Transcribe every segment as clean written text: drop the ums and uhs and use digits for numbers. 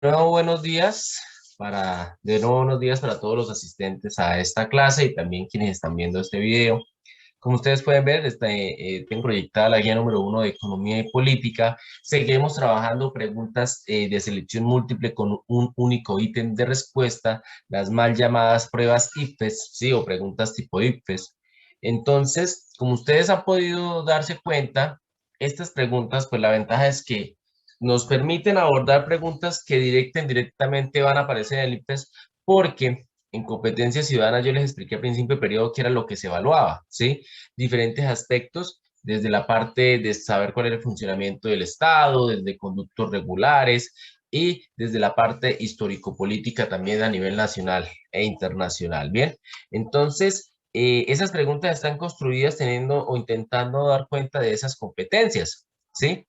Buenos días buenos días para todos los asistentes a esta clase y también quienes están viendo este video. Como ustedes pueden ver, tengo proyectada la guía número 1 de Economía y Política. Seguimos trabajando preguntas de selección múltiple con un único ítem de respuesta, las mal llamadas pruebas IFES, sí, o preguntas tipo IFES. Entonces, como ustedes han podido darse cuenta, estas preguntas, pues la ventaja es que nos permiten abordar preguntas que indirectamente van a aparecer en el IFES porque en competencia ciudadana yo les expliqué al principio del periodo qué era lo que se evaluaba, ¿sí? Diferentes aspectos, desde la parte de saber cuál era el funcionamiento del Estado, desde conductos regulares y desde la parte histórico-política también a nivel nacional e internacional. Bien, entonces esas preguntas están construidas teniendo o intentando dar cuenta de esas competencias, ¿sí?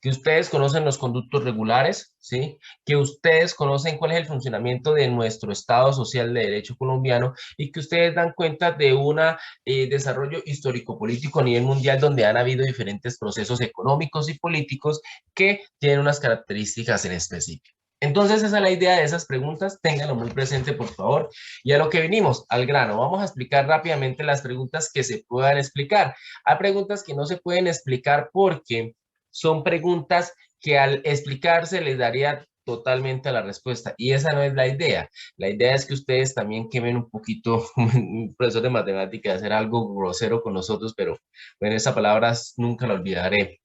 Que ustedes conocen los conductos regulares, ¿sí? Que ustedes conocen cuál es el funcionamiento de nuestro Estado Social de Derecho colombiano y que ustedes dan cuenta de un desarrollo histórico-político a nivel mundial donde han habido diferentes procesos económicos y políticos que tienen unas características en específico. Entonces, esa es la idea de esas preguntas, ténganlo muy presente, por favor. Y a lo que venimos, al grano, vamos a explicar rápidamente las preguntas que se puedan explicar. Hay preguntas que no se pueden explicar porque son preguntas que al explicarse les daría totalmente a la respuesta. Y esa no es la idea. La idea es que ustedes también quemen un poquito, un profesor de matemáticas, hacer algo grosero con nosotros, pero bueno, esa palabra nunca la olvidaré.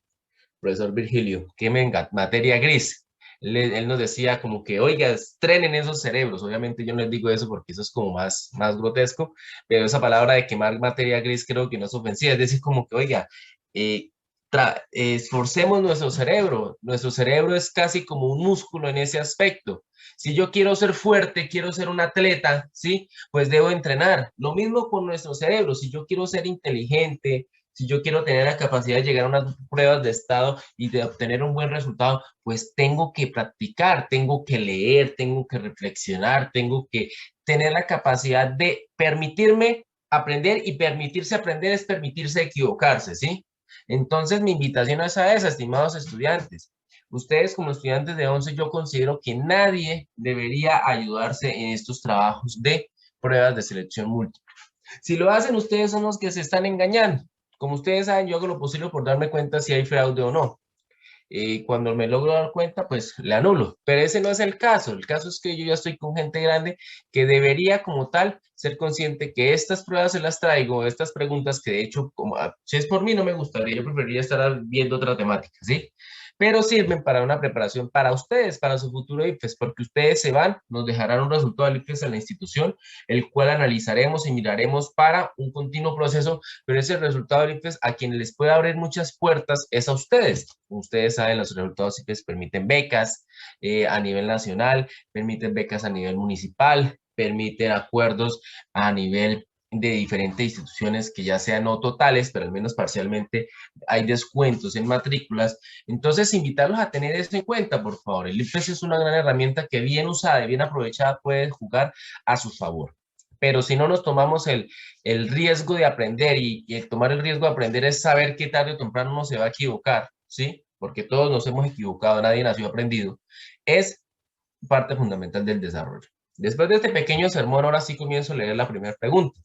Profesor Virgilio, quemen materia gris. Él nos decía como que, oiga, estrenen esos cerebros. Obviamente yo no les digo eso porque eso es como más grotesco, pero esa palabra de quemar materia gris creo que no es ofensiva. Es decir, como que, oiga, eh, esforcemos nuestro cerebro. Nuestro cerebro es casi como un músculo en ese aspecto. Si yo quiero ser fuerte, quiero ser un atleta, ¿sí? Pues debo entrenar. Lo mismo con nuestro cerebro. Si yo quiero ser inteligente, si yo quiero tener la capacidad de llegar a unas pruebas de estado y de obtener un buen resultado, pues tengo que practicar, tengo que leer, tengo que reflexionar, tengo que tener la capacidad de permitirme aprender y permitirse aprender es permitirse equivocarse, ¿sí? Entonces, mi invitación es a esa, estimados estudiantes. Ustedes como estudiantes de 11, yo considero que nadie debería ayudarse en estos trabajos de pruebas de selección múltiple. Si lo hacen, ustedes son los que se están engañando. Como ustedes saben, yo hago lo posible por darme cuenta si hay fraude o no. Cuando me logro dar cuenta, pues le anulo. Pero ese no es el caso. El caso es que yo ya estoy con gente grande que debería como tal ser consciente que estas pruebas se las traigo, estas preguntas que de hecho, como, si es por mí, no me gustaría, yo preferiría estar viendo otra temática, ¿sí? Pero sirven para una preparación para ustedes, para su futuro IFES, porque ustedes se van, nos dejarán un resultado del IFES en la institución, el cual analizaremos y miraremos para un continuo proceso, pero ese resultado del IFES a quien les puede abrir muchas puertas es a ustedes. Ustedes saben, los resultados IFES permiten becas a nivel nacional, permiten becas a nivel municipal, permiten acuerdos a nivel de diferentes instituciones que ya sean no totales, pero al menos parcialmente hay descuentos en matrículas. Entonces, invitarlos a tener eso en cuenta, por favor. El IFES es una gran herramienta que bien usada y bien aprovechada puede jugar a su favor. Pero si no nos tomamos el riesgo de aprender y el tomar el riesgo de aprender es saber que tarde o temprano uno se va a equivocar, ¿sí? Porque todos nos hemos equivocado, nadie nació aprendido, es parte fundamental del desarrollo. Después de este pequeño sermón, ahora sí comienzo a leer la primera pregunta.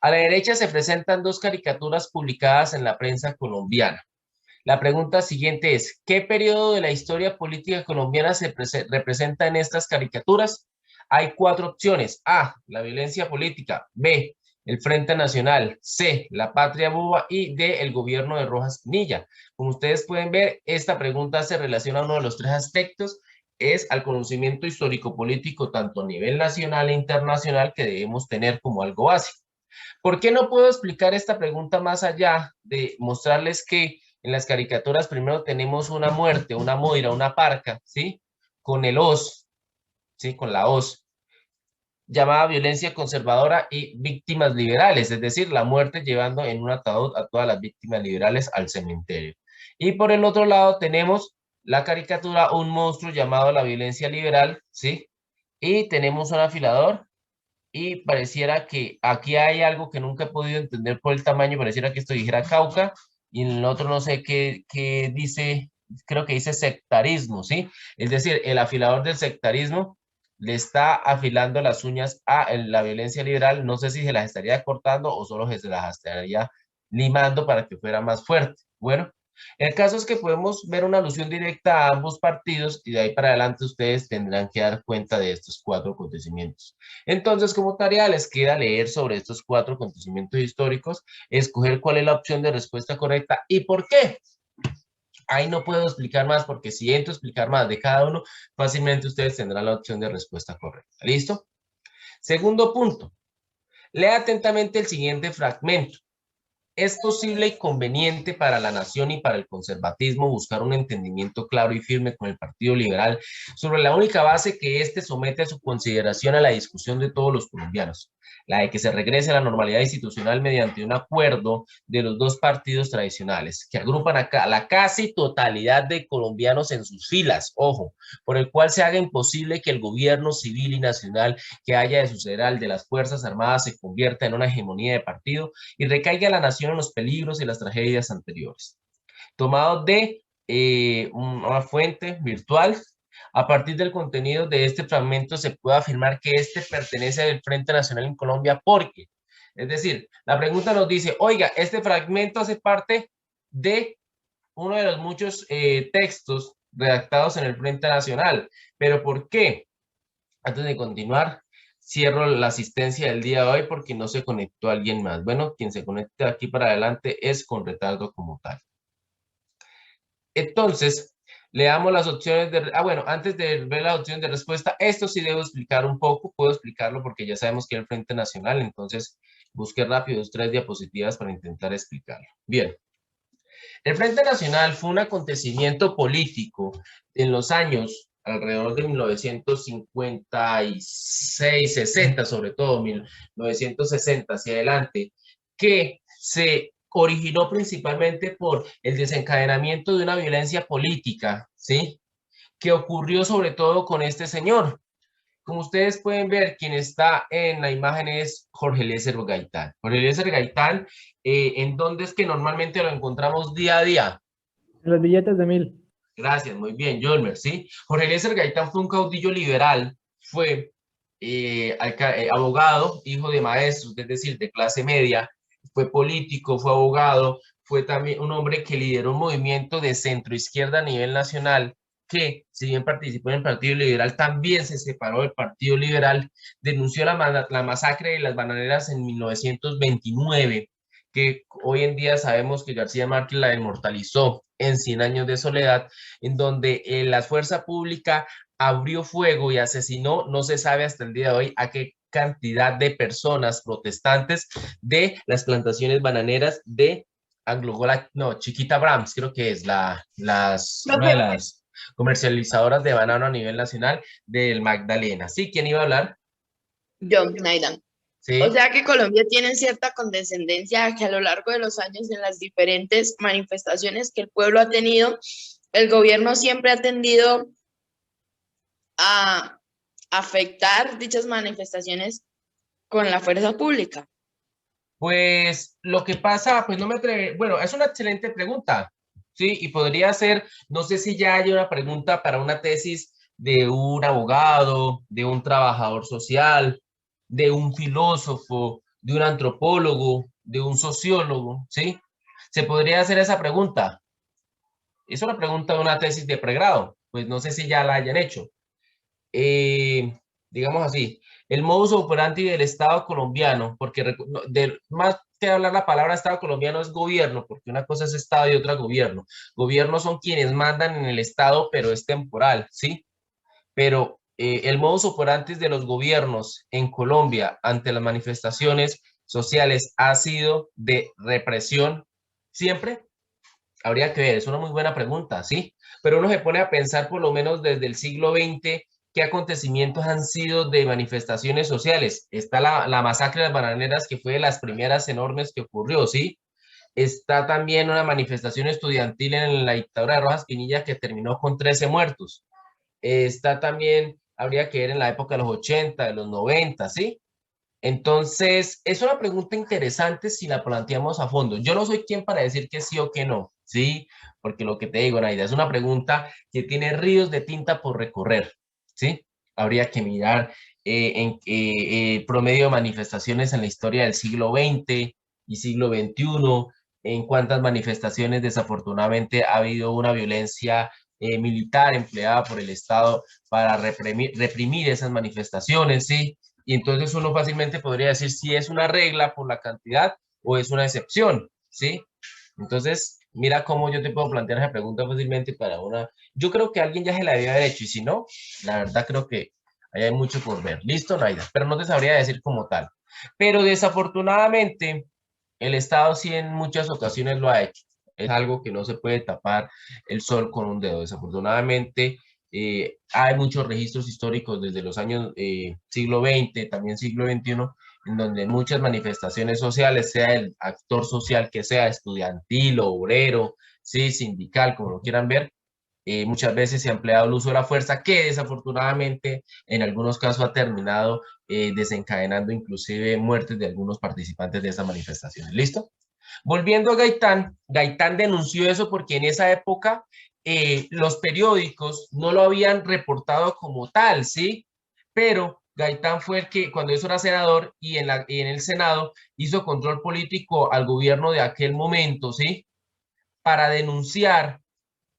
A la derecha se presentan dos caricaturas publicadas en la prensa colombiana. La pregunta siguiente es, ¿qué periodo de la historia política colombiana se representa en estas caricaturas? Hay cuatro opciones. A, la violencia política. B, el Frente Nacional. C, la Patria Boba. Y D, el gobierno de Rojas Pinilla. Como ustedes pueden ver, esta pregunta se relaciona a uno de los tres aspectos, es al conocimiento histórico-político tanto a nivel nacional e internacional que debemos tener como algo básico. ¿Por qué no puedo explicar esta pregunta más allá de mostrarles que en las caricaturas primero tenemos una muerte, una moira, una parca, ¿sí? Con el os, ¿sí? Con la os, llamada violencia conservadora y víctimas liberales, es decir, la muerte llevando en un ataúd a todas las víctimas liberales al cementerio. Y por el otro lado tenemos la caricatura, un monstruo llamado la violencia liberal, ¿sí? Y tenemos un afilador y pareciera que aquí hay algo que nunca he podido entender por el tamaño, pareciera que esto dijera Cauca y en el otro no sé qué dice creo que dice sectarismo, ¿sí? Es decir, el afilador del sectarismo le está afilando las uñas a la violencia liberal. No sé si se las estaría cortando o solo se las estaría limando para que fuera más fuerte. Bueno, el caso es que podemos ver una alusión directa a ambos partidos y de ahí para adelante ustedes tendrán que dar cuenta de estos cuatro acontecimientos. Entonces, como tarea les queda leer sobre estos cuatro acontecimientos históricos, escoger cuál es la opción de respuesta correcta y por qué. Ahí no puedo explicar más porque si entro a explicar más de cada uno, fácilmente ustedes tendrán la opción de respuesta correcta. ¿Listo? Segundo punto. Lea atentamente el siguiente fragmento. Es posible y conveniente para la nación y para el conservatismo buscar un entendimiento claro y firme con el Partido Liberal sobre la única base que éste somete a su consideración a la discusión de todos los colombianos, la de que se regrese a la normalidad institucional mediante un acuerdo de los dos partidos tradicionales, que agrupan a la casi totalidad de colombianos en sus filas, ojo, por el cual se haga imposible que el gobierno civil y nacional que haya de suceder al de las Fuerzas Armadas se convierta en una hegemonía de partido y recaiga la nación en los peligros y las tragedias anteriores. Tomado de una fuente virtual, a partir del contenido de este fragmento se puede afirmar que este pertenece al Frente Nacional en Colombia porque, es decir, la pregunta nos dice, oiga, este fragmento hace parte de uno de los muchos textos redactados en el Frente Nacional, pero ¿por qué? Antes de continuar, cierro la asistencia del día de hoy porque no se conectó alguien más. Bueno, quien se conecte aquí para adelante es con retardo como tal. Entonces, le damos las opciones de... bueno, antes de ver las opciones de respuesta, esto sí debo explicar un poco, puedo explicarlo porque ya sabemos que es el Frente Nacional, entonces busqué rápido 3 diapositivas para intentar explicarlo. Bien, el Frente Nacional fue un acontecimiento político en los años alrededor de 1956, 60, sobre todo 1960 hacia adelante, que se originó principalmente por el desencadenamiento de una violencia política, ¿sí? Que ocurrió sobre todo con este señor. Como ustedes pueden ver, quien está en la imagen es Jorge Eliezer Gaitán. Jorge Eliezer Gaitán, ¿en dónde es que normalmente lo encontramos día a día? En los billetes de 1000. Gracias, muy bien, Yolmer, ¿sí? Jorge Eliezer Gaitán fue un caudillo liberal, fue abogado, hijo de maestros, es decir, de clase media, fue político, fue abogado, fue también un hombre que lideró un movimiento de centro izquierda a nivel nacional, que si bien participó en el Partido Liberal, también se separó del Partido Liberal, denunció la masacre de las bananeras en 1929, que hoy en día sabemos que García Márquez la inmortalizó en 100 años de soledad, en donde la fuerza pública abrió fuego y asesinó, no se sabe hasta el día de hoy a qué cantidad de personas protestantes de las plantaciones bananeras de Chiquita Brahms, creo que es una de las comercializadoras de banano a nivel nacional del Magdalena. ¿Sí? ¿Quién iba a hablar? John Naidan. O Sí. sea que Colombia tiene cierta condescendencia que a lo largo de los años en las diferentes manifestaciones que el pueblo ha tenido, el gobierno siempre ha tendido a afectar dichas manifestaciones con la fuerza pública. Pues lo que pasa, pues no me atrevo, bueno, es una excelente pregunta, ¿sí? Y podría ser, no sé si ya hay una pregunta para una tesis de un abogado, de un trabajador social, de un filósofo, de un antropólogo, de un sociólogo, ¿sí? Se podría hacer esa pregunta. Es una pregunta de una tesis de pregrado, pues no sé si ya la hayan hecho. Digamos así, el modus operandi del Estado colombiano, porque más que hablar la palabra Estado colombiano es gobierno, porque una cosa es Estado y otra gobierno. Gobiernos son quienes mandan en el Estado, pero es temporal, ¿sí? Pero el modus operandi de los gobiernos en Colombia ante las manifestaciones sociales ha sido de represión siempre. Habría que ver, es una muy buena pregunta, ¿sí? Pero uno se pone a pensar por lo menos desde el siglo XX qué acontecimientos han sido de manifestaciones sociales. Está la masacre de las bananeras, que fue de las primeras enormes que ocurrió, ¿sí? Está también una manifestación estudiantil en la dictadura de Rojas Pinilla que terminó con 13 muertos. Está también, habría que ver en la época de los 80, de los 90, ¿sí? Entonces, es una pregunta interesante si la planteamos a fondo. Yo no soy quien para decir que sí o que no. ¿sí? Porque lo que te digo, Naida, es una pregunta que tiene ríos de tinta por recorrer, ¿sí? Habría que mirar promedio de manifestaciones en la historia del siglo XX y siglo XXI, en cuántas manifestaciones desafortunadamente ha habido una violencia militar empleada por el Estado para reprimir esas manifestaciones, ¿sí? Y entonces uno fácilmente podría decir si es una regla por la cantidad o es una excepción, ¿sí? Entonces, mira cómo yo te puedo plantear esa pregunta fácilmente para una... Yo creo que alguien ya se la debe haber hecho y si no, la verdad creo que ahí hay mucho por ver. Listo, Naida, pero no te sabría decir como tal. Pero desafortunadamente, el Estado sí en muchas ocasiones lo ha hecho. Es algo que no se puede tapar el sol con un dedo. Desafortunadamente, hay muchos registros históricos desde los años siglo XX, también siglo XXI, en donde muchas manifestaciones sociales, sea el actor social que sea, estudiantil, obrero, sí, sindical, como lo quieran ver, muchas veces se ha empleado el uso de la fuerza, que desafortunadamente en algunos casos ha terminado desencadenando inclusive muertes de algunos participantes de esas manifestaciones. ¿Listo? Volviendo a Gaitán, Gaitán denunció eso porque en esa época los periódicos no lo habían reportado como tal, ¿sí? Pero Gaitán fue el que, cuando eso era senador y en el Senado, hizo control político al gobierno de aquel momento, ¿sí? Para denunciar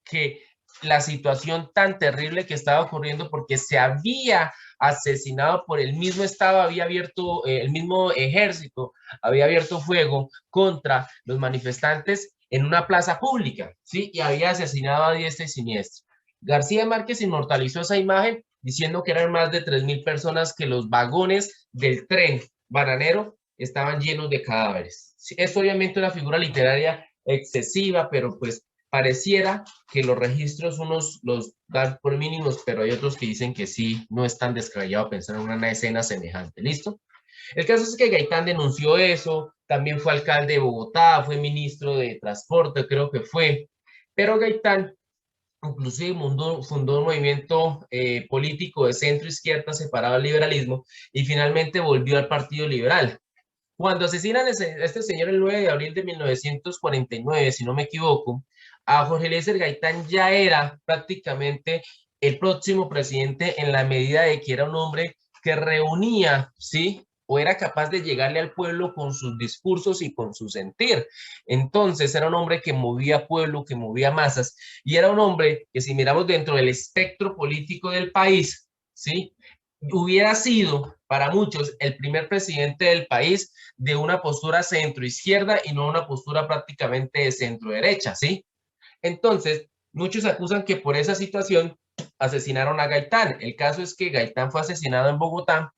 que la situación tan terrible que estaba ocurriendo porque se había asesinado por el mismo Estado, había abierto, el mismo ejército había abierto fuego contra los manifestantes en una plaza pública, ¿sí? Y había asesinado a diestra y siniestra. García Márquez inmortalizó esa imagen diciendo que eran más de 3.000 personas, que los vagones del tren bananero estaban llenos de cadáveres. Sí, es obviamente una figura literaria excesiva, pero pues pareciera que los registros unos los dan por mínimos, pero hay otros que dicen que sí, no es tan descabellado pensar en una escena semejante. ¿Listo? El caso es que Gaitán denunció eso, también fue alcalde de Bogotá, fue ministro de Transporte, creo que fue, pero Gaitán inclusive fundó un movimiento político de centro izquierda separado del liberalismo y finalmente volvió al Partido Liberal. Cuando asesinan a este señor el 9 de abril de 1949, si no me equivoco, a Jorge Eliezer Gaitán ya era prácticamente el próximo presidente en la medida de que era un hombre que reunía, ¿sí? O era capaz de llegarle al pueblo con sus discursos y con su sentir. Entonces era un hombre que movía pueblo, que movía masas, y era un hombre que si miramos dentro del espectro político del país, ¿sí? Hubiera sido para muchos el primer presidente del país de una postura centro-izquierda y no una postura prácticamente de centro-derecha, ¿sí? Entonces, muchos acusan que por esa situación asesinaron a Gaitán. El caso es que Gaitán fue asesinado en Bogotá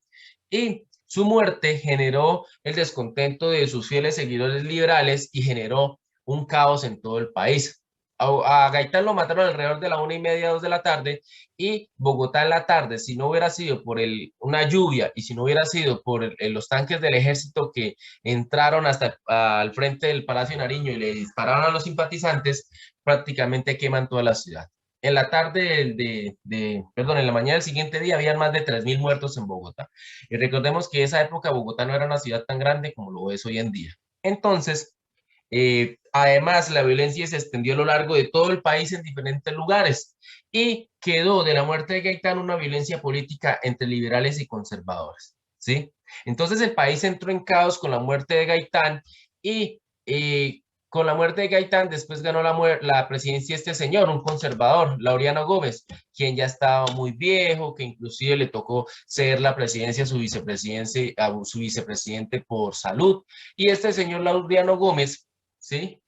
y su muerte generó el descontento de sus fieles seguidores liberales y generó un caos en todo el país. A Gaitán lo mataron alrededor de la 1:30, 2 de la tarde, y Bogotá en la tarde, si no hubiera sido por una lluvia y si no hubiera sido por los tanques del ejército que entraron hasta al frente del Palacio de Nariño y le dispararon a los simpatizantes, prácticamente queman toda la ciudad. En la tarde perdón, en la mañana del siguiente día habían más de 3.000 muertos en Bogotá. Y recordemos que en esa época Bogotá no era una ciudad tan grande como lo es hoy en día. Entonces, además, la violencia se extendió a lo largo de todo el país en diferentes lugares y quedó de la muerte de Gaitán una violencia política entre liberales y conservadores, ¿sí? Entonces el país entró en caos con la muerte de Gaitán y con la muerte de Gaitán después ganó la presidencia este señor, un conservador, Laureano Gómez, quien ya estaba muy viejo, que inclusive le tocó ceder la presidencia a su vicepresidente por salud. Y este señor Laureano Gómez, ¿sí?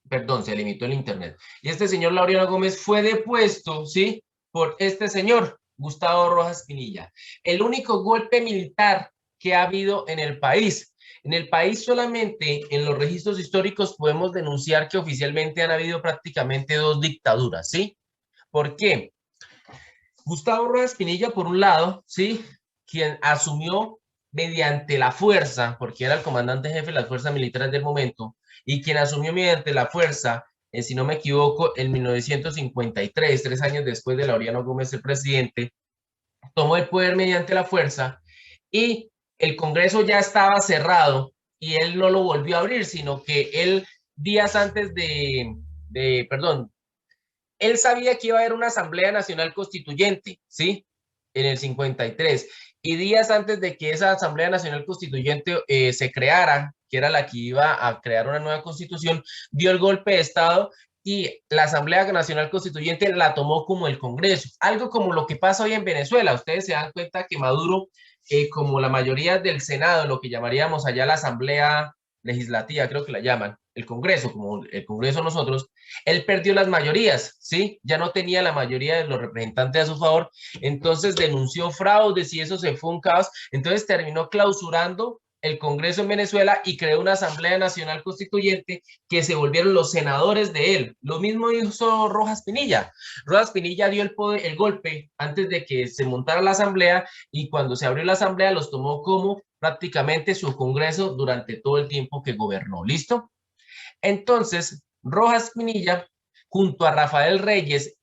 Perdón, se limitó el internet. Y este señor Laureano Gómez fue depuesto, ¿sí? Por este señor, Gustavo Rojas Pinilla. El único golpe militar que ha habido en el país. En el país solamente en los registros históricos podemos denunciar que oficialmente han habido prácticamente 2 dictaduras, ¿sí? ¿Por qué? Gustavo Rojas Pinilla, por un lado, ¿sí? Quien asumió mediante la fuerza, porque era el comandante jefe de las fuerzas militares del momento, y quien asumió mediante la fuerza, si no me equivoco, en 1953, 3 años después de Laureano Gómez, el presidente, tomó el poder mediante la fuerza y el Congreso ya estaba cerrado y él no lo volvió a abrir, sino que él días antes perdón, él sabía que iba a haber una Asamblea Nacional Constituyente, ¿sí? En el 53. Y días antes de que esa Asamblea Nacional Constituyente se creara, que era la que iba a crear una nueva constitución, dio el golpe de Estado y la Asamblea Nacional Constituyente la tomó como el Congreso. Algo como lo que pasa hoy en Venezuela. Ustedes se dan cuenta que Maduro, como la mayoría del Senado, lo que llamaríamos allá la Asamblea Legislativa, creo que la llaman, el Congreso, como el Congreso nosotros, él perdió las mayorías, ¿sí? Ya no tenía la mayoría de los representantes a su favor, entonces denunció fraudes y eso se fue un caos, entonces terminó clausurando el Congreso en Venezuela y creó una Asamblea Nacional Constituyente que se volvieron los senadores de él. Lo mismo hizo Rojas Pinilla. Rojas Pinilla dio el golpe antes de que se montara la Asamblea y cuando se abrió la Asamblea los tomó como prácticamente su Congreso durante todo el tiempo que gobernó. ¿Listo? Entonces, Rojas Pinilla, junto a Rafael Reyes,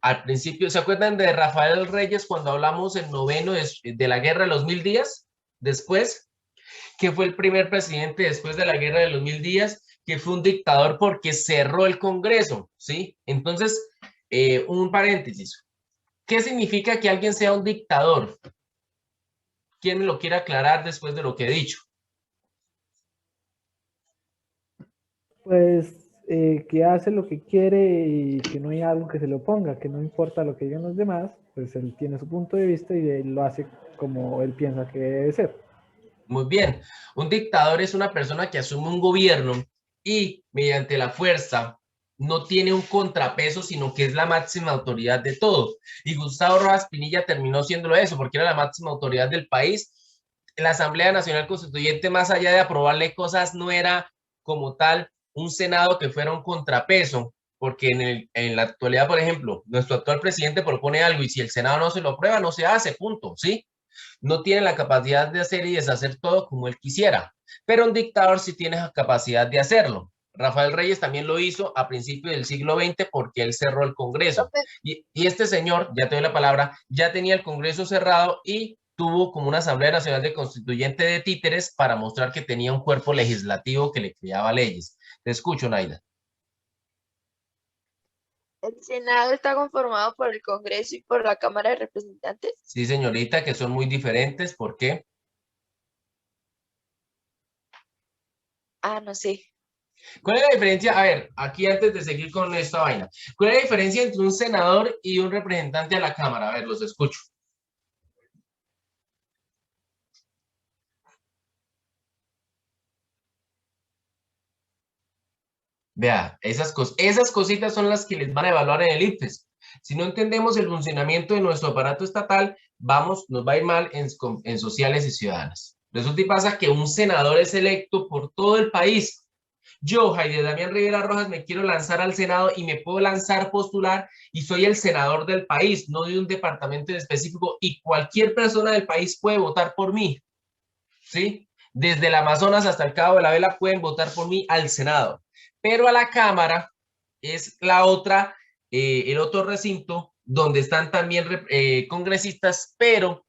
al principio, ¿se acuerdan de Rafael Reyes cuando hablamos en noveno de la guerra de los 1000 días? Después, que fue el primer presidente después de la guerra de los 1000 días, que fue un dictador porque cerró el Congreso, ¿sí? Entonces, un paréntesis. ¿Qué significa que alguien sea un dictador? ¿Quién me lo quiere aclarar después de lo que he dicho? Pues que hace lo que quiere y que no hay algo que se le oponga, que no importa lo que digan los demás, pues él tiene su punto de vista y él lo hace como él piensa que debe ser. Muy bien. Un dictador es una persona que asume un gobierno y mediante la fuerza no tiene un contrapeso, sino que es la máxima autoridad de todo. Y Gustavo Rojas Pinilla terminó siendo eso, porque era la máxima autoridad del país. La Asamblea Nacional Constituyente, más allá de aprobarle cosas, no era como tal un Senado que fuera un contrapeso, porque en la actualidad, por ejemplo, nuestro actual presidente propone algo y si el Senado no se lo aprueba, no se hace, punto, ¿sí? No tiene la capacidad de hacer y deshacer todo como él quisiera, pero un dictador sí tiene la capacidad de hacerlo. Rafael Reyes también lo hizo a principios del siglo XX porque él cerró el Congreso. Y este señor, ya te doy la palabra, ya tenía el Congreso cerrado y tuvo como una Asamblea Nacional de Constituyente de títeres para mostrar que tenía un cuerpo legislativo que le creaba leyes. Te escucho, Naida. El Senado está conformado por el Congreso y por la Cámara de Representantes. Sí, señorita, que son muy diferentes. ¿Por qué? Ah, no sé. ¿Cuál es la diferencia? A ver, aquí antes de seguir con esta vaina, ¿cuál es la diferencia entre un senador y un representante a la Cámara? A ver, los escucho. Vea, esas cositas son las que les van a evaluar en el ICFES. Si no entendemos el funcionamiento de nuestro aparato estatal, nos va a ir mal en sociales y ciudadanas. Resulta y pasa que un senador es electo por todo el país. Yo, Jaime Damián Rivera Rojas, me quiero lanzar al Senado y me puedo lanzar, postular, y soy el senador del país, no de un departamento en específico, y cualquier persona del país puede votar por mí, ¿sí? Desde el Amazonas hasta el Cabo de la Vela pueden votar por mí al Senado, pero a la Cámara es el otro recinto donde están también congresistas, pero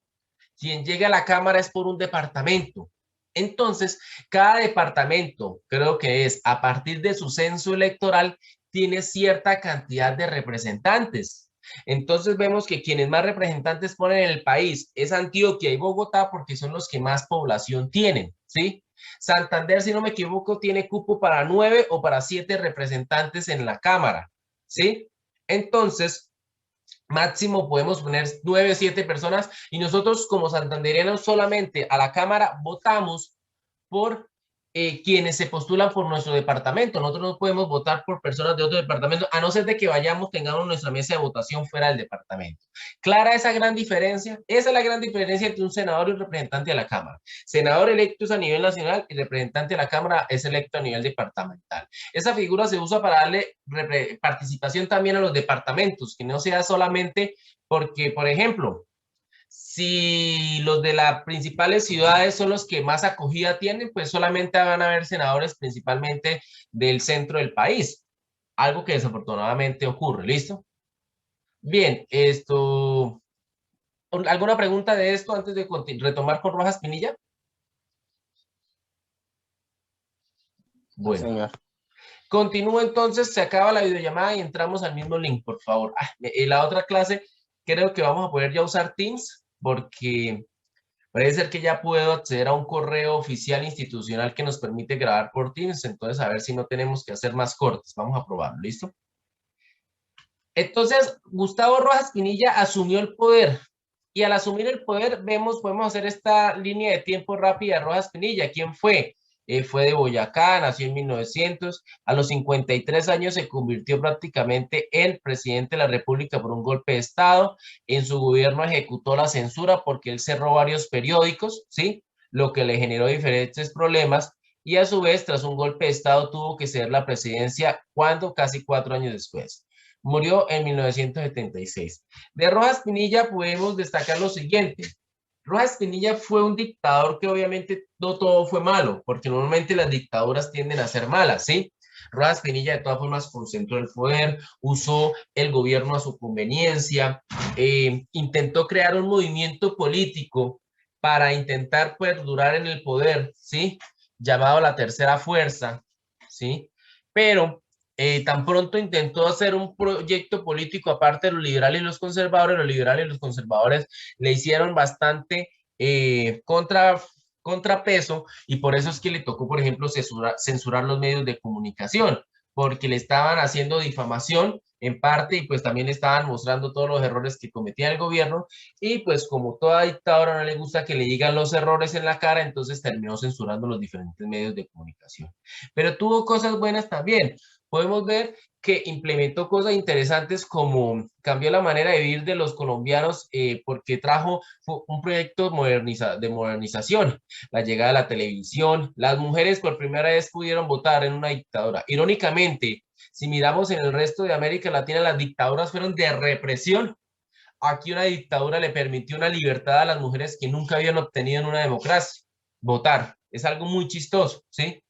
quien llega a la Cámara es por un departamento. Entonces, cada departamento, creo que es a partir de su censo electoral, tiene cierta cantidad de representantes. Entonces vemos que quienes más representantes ponen en el país es Antioquia y Bogotá porque son los que más población tienen, ¿sí? Santander, si no me equivoco, tiene cupo para 9 o para 7 representantes en la Cámara, ¿sí? Entonces, máximo podemos poner 9 o 7 personas y nosotros como santanderianos solamente a la Cámara votamos por quienes se postulan por nuestro departamento. Nosotros no podemos votar por personas de otro departamento, a no ser de que tengamos nuestra mesa de votación fuera del departamento. ¿Clara esa gran diferencia? Esa es la gran diferencia entre un senador y un representante de la Cámara. Senador electo es a nivel nacional y representante de la Cámara es electo a nivel departamental. Esa figura se usa para darle participación también a los departamentos, que no sea solamente porque, por ejemplo, si los de las principales ciudades son los que más acogida tienen, pues solamente van a haber senadores principalmente del centro del país, algo que desafortunadamente ocurre, ¿listo? Bien, ¿alguna pregunta de esto antes de retomar con Rojas Pinilla? Bueno, Señor. continúo entonces, se acaba la videollamada y entramos al mismo link, por favor. La otra clase, creo que vamos a poder ya usar Teams, porque parece ser que ya puedo acceder a un correo oficial institucional que nos permite grabar por Teams, entonces a ver si no tenemos que hacer más cortes. Vamos a probarlo, ¿listo? Entonces, Gustavo Rojas Pinilla asumió el poder. Y al asumir el poder, podemos hacer esta línea de tiempo rápida de Rojas Pinilla. ¿Quién fue? Fue de Boyacá, nació en 1900. A los 53 años se convirtió prácticamente en presidente de la República por un golpe de Estado. En su gobierno ejecutó la censura porque él cerró varios periódicos, ¿sí? Lo que le generó diferentes problemas. Y a su vez, tras un golpe de Estado, tuvo que ceder la presidencia cuando casi 4 años después. Murió en 1976. De Rojas Pinilla podemos destacar lo siguiente. Rojas Pinilla fue un dictador que obviamente no todo fue malo, porque normalmente las dictaduras tienden a ser malas, ¿sí? Rojas Pinilla de todas formas concentró el poder, usó el gobierno a su conveniencia, intentó crear un movimiento político para intentar perdurar en el poder, ¿sí? Llamado la Tercera Fuerza, ¿sí? Pero tan pronto intentó hacer un proyecto político aparte de los liberales y los conservadores le hicieron bastante contrapeso y por eso es que le tocó, por ejemplo, censurar los medios de comunicación, porque le estaban haciendo difamación en parte y pues también le estaban mostrando todos los errores que cometía el gobierno y pues como toda dictadura no le gusta que le digan los errores en la cara, entonces terminó censurando los diferentes medios de comunicación. Pero tuvo cosas buenas también. Podemos ver que implementó cosas interesantes como cambió la manera de vivir de los colombianos porque trajo un proyecto de modernización, la llegada de la televisión, las mujeres por primera vez pudieron votar en una dictadura. Irónicamente, si miramos en el resto de América Latina, las dictaduras fueron de represión. Aquí una dictadura le permitió una libertad a las mujeres que nunca habían obtenido en una democracia, votar. Es algo muy chistoso, ¿sí?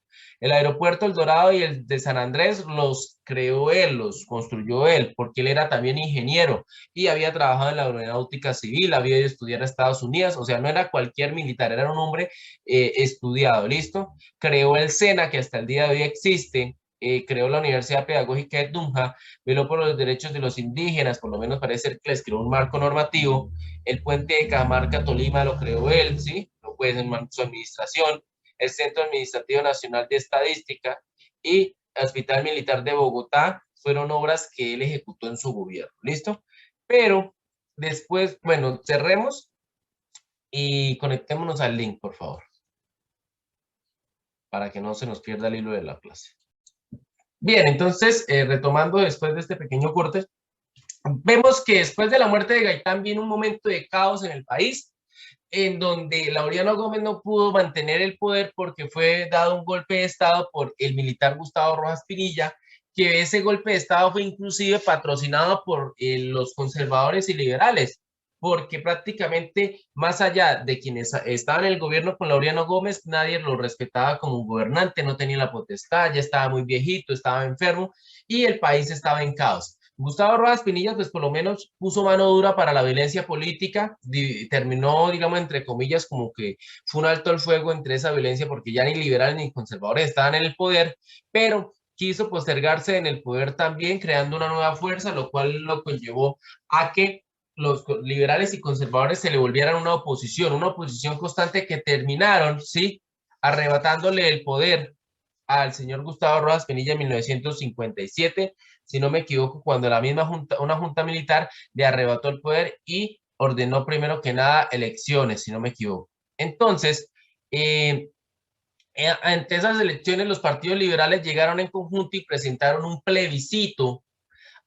El aeropuerto El Dorado y el de San Andrés los creó él, los construyó él, porque él era también ingeniero y había trabajado en la aeronáutica civil, había ido a estudiar a Estados Unidos, o sea, no era cualquier militar, era un hombre estudiado, ¿listo? Creó el SENA, que hasta el día de hoy existe, creó la Universidad Pedagógica de Tunja, veló por los derechos de los indígenas, por lo menos parece ser que les creó un marco normativo, el puente de Cajamarca-Tolima lo creó él, ¿sí? Pues en su administración, el Centro Administrativo Nacional de Estadística y el Hospital Militar de Bogotá fueron obras que él ejecutó en su gobierno, ¿listo? Pero después, bueno, cerremos y conectémonos al link, por favor, para que no se nos pierda el hilo de la clase. Bien, entonces, retomando después de este pequeño corte, vemos que después de la muerte de Gaitán viene un momento de caos en el país, en donde Laureano Gómez no pudo mantener el poder porque fue dado un golpe de Estado por el militar Gustavo Rojas Pinilla, que ese golpe de Estado fue inclusive patrocinado por los conservadores y liberales, porque prácticamente más allá de quienes estaban en el gobierno con Laureano Gómez, nadie lo respetaba como un gobernante, no tenía la potestad, ya estaba muy viejito, estaba enfermo y el país estaba en caos. Gustavo Rojas Pinilla, pues por lo menos puso mano dura para la violencia política, terminó, digamos, entre comillas, como que fue un alto al fuego entre esa violencia porque ya ni liberales ni conservadores estaban en el poder, pero quiso postergarse en el poder también, creando una nueva fuerza, lo cual lo conllevó a que los liberales y conservadores se le volvieran una oposición constante que terminaron, ¿sí?, arrebatándole el poder al señor Gustavo Rojas Pinilla en 1957, si no me equivoco, cuando la misma junta, una junta militar le arrebató el poder y ordenó primero que nada elecciones, si no me equivoco. Entonces, ante esas elecciones los partidos liberales llegaron en conjunto y presentaron un plebiscito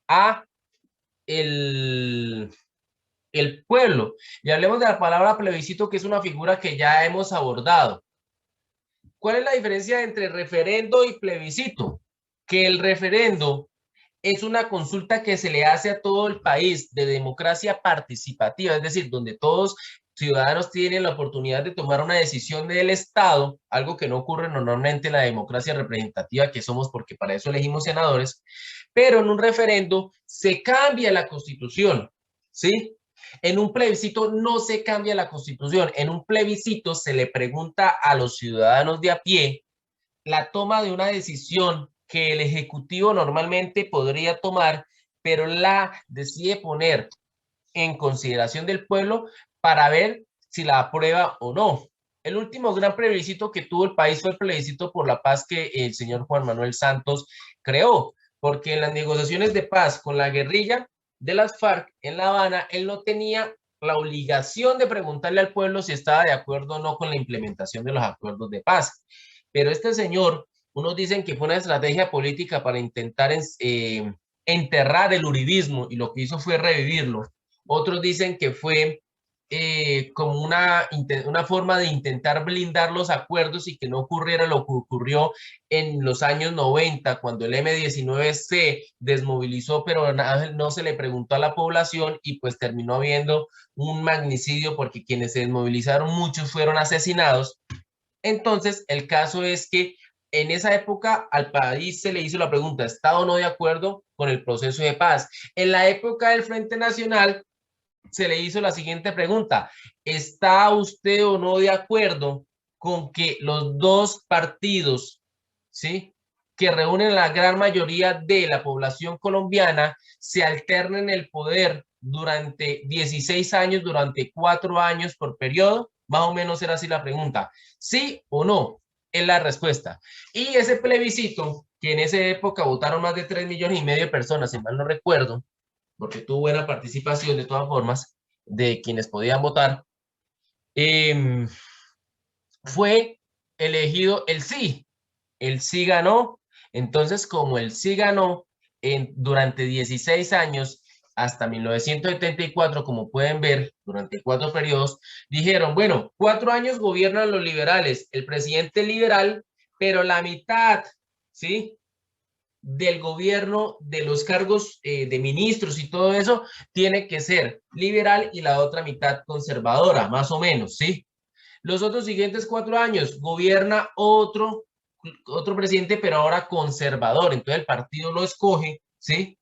a el pueblo. Y hablemos de la palabra plebiscito, que es una figura que ya hemos abordado. ¿Cuál es la diferencia entre referendo y plebiscito? Que el referendo es una consulta que se le hace a todo el país de democracia participativa, es decir, donde todos ciudadanos tienen la oportunidad de tomar una decisión del Estado, algo que no ocurre normalmente en la democracia representativa que somos porque para eso elegimos senadores, pero en un referendo se cambia la Constitución, ¿sí? En un plebiscito no se cambia la Constitución, en un plebiscito se le pregunta a los ciudadanos de a pie la toma de una decisión que el Ejecutivo normalmente podría tomar, pero la decide poner en consideración del pueblo para ver si la aprueba o no. El último gran plebiscito que tuvo el país fue el plebiscito por la paz que el señor Juan Manuel Santos creó, porque en las negociaciones de paz con la guerrilla de las FARC en La Habana, él no tenía la obligación de preguntarle al pueblo si estaba de acuerdo o no con la implementación de los acuerdos de paz. Pero este señor, unos dicen que fue una estrategia política para intentar enterrar el uribismo, y lo que hizo fue revivirlo. Otros dicen que fue como una forma de intentar blindar los acuerdos y que no ocurriera lo que ocurrió en los años 90, cuando el M-19 se desmovilizó, pero no se le preguntó a la población y pues terminó habiendo un magnicidio porque quienes se desmovilizaron, muchos fueron asesinados. Entonces, el caso es que en esa época al país se le hizo la pregunta, ¿está o no de acuerdo con el proceso de paz? En la época del Frente Nacional, se le hizo la siguiente pregunta, ¿está usted o no de acuerdo con que los dos partidos, ¿sí?, que reúnen la gran mayoría de la población colombiana se alternen el poder durante 16 años, durante 4 años por periodo? Más o menos era así la pregunta. ¿Sí o no? Es la respuesta. Y ese plebiscito, que en esa época votaron más de 3,5 millones de personas, si mal no recuerdo, porque tuvo buena participación de todas formas de quienes podían votar, fue elegido el sí. El sí ganó. Entonces, como el sí ganó durante 16 años, hasta 1974, como pueden ver, durante 4 periodos, dijeron, bueno, 4 años gobiernan los liberales, el presidente liberal, pero la mitad, ¿sí?, del gobierno, de los cargos de ministros y todo eso, tiene que ser liberal y la otra mitad conservadora, más o menos, ¿sí? Los otros siguientes 4 años gobierna otro presidente, pero ahora conservador, entonces el partido lo escoge, ¿sí?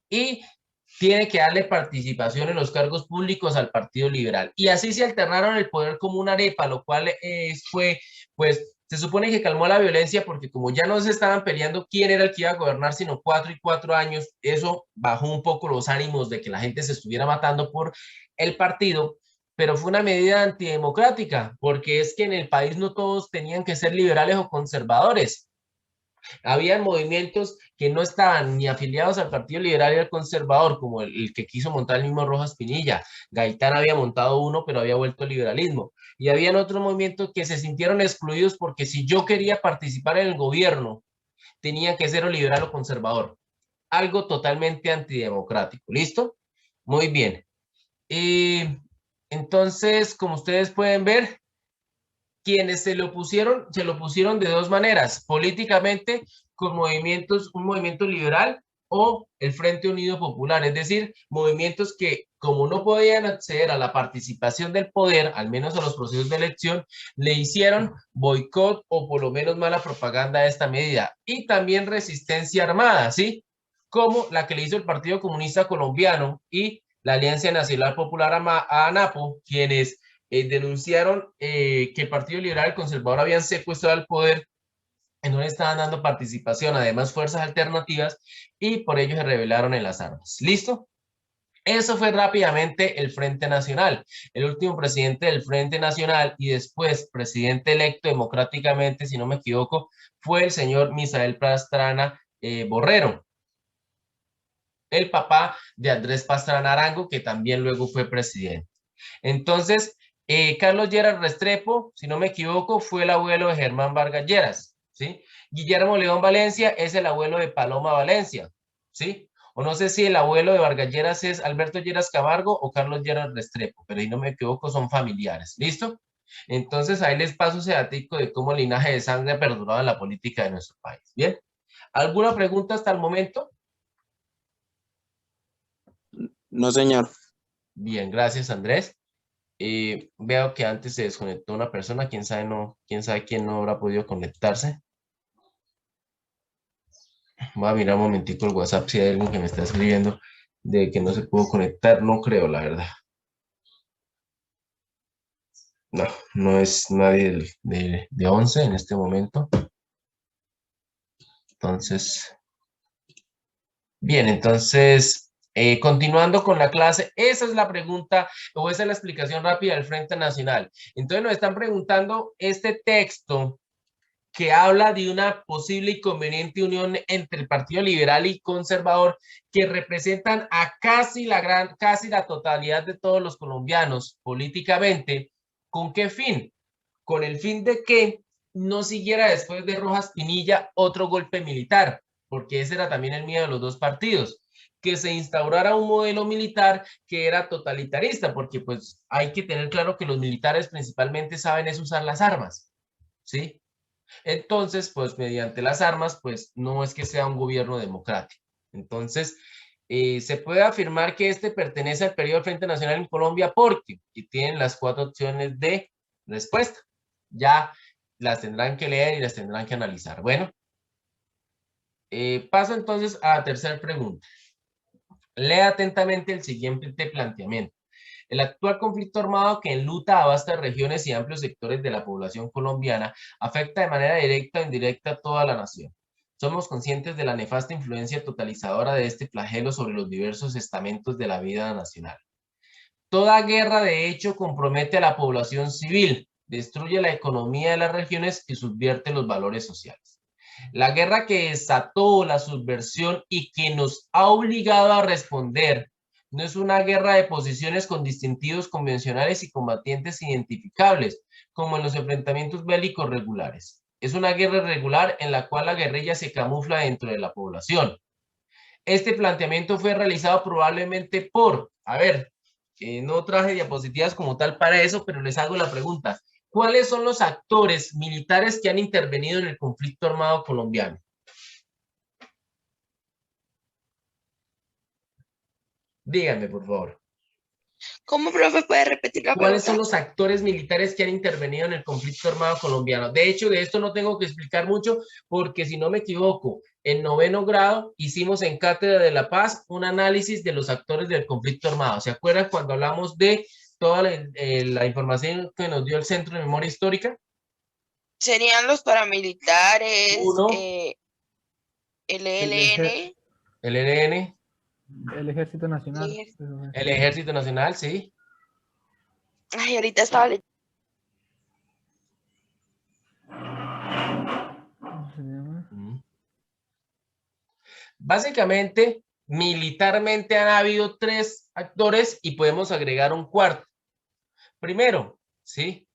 Y tiene que darle participación en los cargos públicos al Partido Liberal. Y así se alternaron el poder como una arepa, lo cual fue, pues, se supone que calmó la violencia porque como ya no se estaban peleando quién era el que iba a gobernar, sino 4 y 4 años, eso bajó un poco los ánimos de que la gente se estuviera matando por el partido, pero fue una medida antidemocrática, porque es que en el país no todos tenían que ser liberales o conservadores. Habían movimientos que no estaban ni afiliados al Partido Liberal y al Conservador, como el que quiso montar el mismo Rojas Pinilla. Gaitán había montado uno, pero había vuelto al liberalismo. Y habían otros movimientos que se sintieron excluidos porque si yo quería participar en el gobierno, tenía que ser o liberal o conservador. Algo totalmente antidemocrático. ¿Listo? Muy bien. Entonces, como ustedes pueden ver, quienes se lo pusieron de dos maneras, políticamente con movimientos, un movimiento liberal o el Frente Unido Popular, es decir, movimientos que como no podían acceder a la participación del poder, al menos a los procesos de elección, le hicieron boicot o por lo menos mala propaganda a esta medida. Y también resistencia armada, ¿sí? Como la que le hizo el Partido Comunista Colombiano y la Alianza Nacional Popular a ANAPO, quienes denunciaron que el Partido Liberal y el Conservador habían secuestrado el poder, no le estaban dando participación, además fuerzas alternativas, y por ello se rebelaron en las armas. ¿Listo? Eso fue rápidamente el Frente Nacional. El último presidente del Frente Nacional y después presidente electo democráticamente, si no me equivoco, fue el señor Misael Pastrana Borrero, el papá de Andrés Pastrana Arango, que también luego fue presidente. Entonces, Carlos Lleras Restrepo, si no me equivoco, fue el abuelo de Germán Vargas Lleras, ¿sí? Guillermo León Valencia es el abuelo de Paloma Valencia, ¿sí? O no sé si el abuelo de Vargas Lleras es Alberto Lleras Camargo o Carlos Lleras Restrepo, pero si no me equivoco son familiares, ¿listo? Entonces ahí les paso ese datico de cómo el linaje de sangre ha perdurado en la política de nuestro país, ¿bien? ¿Alguna pregunta hasta el momento? No, señor. Bien, gracias, Andrés. Veo que antes se desconectó una persona, quién sabe quién no habrá podido conectarse. Voy a mirar un momentico el WhatsApp si hay alguien que me está escribiendo de que no se pudo conectar. No creo, la verdad. No, no es nadie de 11 en este momento. Entonces, bien, entonces, continuando con la clase, esa es la pregunta o esa es la explicación rápida del Frente Nacional. Entonces nos están preguntando este texto que habla de una posible y conveniente unión entre el Partido Liberal y Conservador que representan a casi la totalidad de todos los colombianos políticamente. ¿Con qué fin? Con el fin de que no siguiera después de Rojas Pinilla otro golpe militar, porque ese era también el miedo de los dos partidos, que se instaurara un modelo militar que era totalitarista, porque pues hay que tener claro que los militares principalmente saben es usar las armas, ¿sí? Entonces, pues mediante las armas, pues no es que sea un gobierno democrático. Entonces, se puede afirmar que este pertenece al periodo del Frente Nacional en Colombia porque y tienen las 4 opciones de respuesta. Ya las tendrán que leer y las tendrán que analizar. Bueno, paso entonces a la tercera pregunta. Lea atentamente el siguiente planteamiento. El actual conflicto armado que enluta a vastas regiones y amplios sectores de la población colombiana afecta de manera directa o indirecta a toda la nación. Somos conscientes de la nefasta influencia totalizadora de este flagelo sobre los diversos estamentos de la vida nacional. Toda guerra, de hecho, compromete a la población civil, destruye la economía de las regiones y subvierte los valores sociales. La guerra que desató la subversión y que nos ha obligado a responder no es una guerra de posiciones con distintivos convencionales y combatientes identificables, como en los enfrentamientos bélicos regulares. Es una guerra irregular en la cual la guerrilla se camufla dentro de la población. Este planteamiento fue realizado probablemente por, no traje diapositivas como tal para eso, pero les hago la pregunta. ¿Cuáles son los actores militares que han intervenido en el conflicto armado colombiano? Díganme, por favor. ¿Cómo, profe, puede repetir la ¿Cuáles pregunta? son los actores militares que han intervenido en el conflicto armado colombiano? De hecho, de esto no tengo que explicar mucho, porque si no me equivoco, en 9º grado hicimos en Cátedra de la Paz un análisis de los actores del conflicto armado. ¿Se acuerdan cuando hablamos de toda la información que nos dio el Centro de Memoria Histórica? Serían los paramilitares, Uno, el El ELN, el ELN, El Ejército Nacional. el Ejército Nacional, sí. Ay, ahorita estaba leyendo. ¿Cómo se llama? Básicamente, militarmente han habido 3 actores y podemos agregar un cuarto. Primero, ¿sí?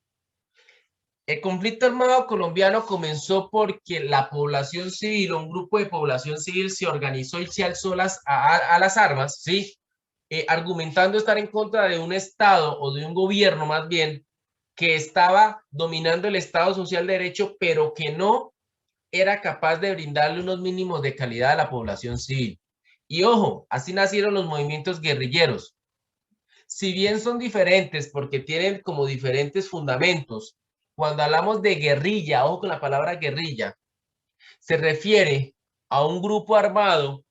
El conflicto armado colombiano comenzó porque la población civil, un grupo de población civil se organizó y se alzó a las armas, ¿sí? Argumentando estar en contra de un Estado o de un gobierno más bien que estaba dominando el Estado social de derecho, pero que no era capaz de brindarle unos mínimos de calidad a la población civil. Y ojo, así nacieron los movimientos guerrilleros. Si bien son diferentes porque tienen como diferentes fundamentos, cuando hablamos de guerrilla, ojo con la palabra guerrilla, se refiere a un grupo armado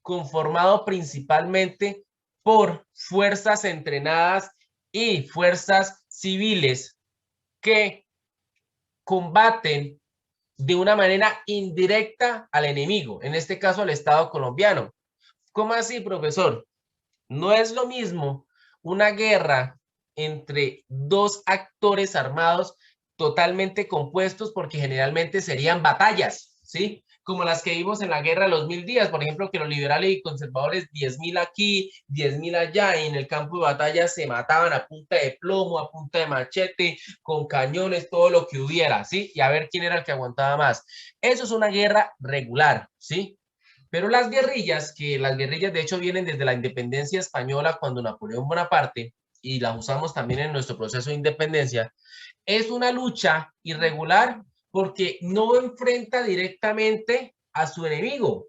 conformado principalmente por fuerzas entrenadas y fuerzas civiles que combaten de una manera indirecta al enemigo, en este caso al Estado colombiano. ¿Cómo así, profesor? No es lo mismo una guerra entre 2 actores armados totalmente compuestos, porque generalmente serían batallas, ¿sí? Como las que vimos en la guerra de los 1000 días, por ejemplo, que los liberales y conservadores 10.000 aquí, 10.000 allá, y en el campo de batalla se mataban a punta de plomo, a punta de machete, con cañones, todo lo que hubiera, ¿sí? Y a ver quién era el que aguantaba más. Eso es una guerra regular, ¿sí? Pero las guerrillas, que las guerrillas de hecho vienen desde la independencia española cuando Napoleón Bonaparte, y las usamos también en nuestro proceso de independencia, es una lucha irregular porque no enfrenta directamente a su enemigo,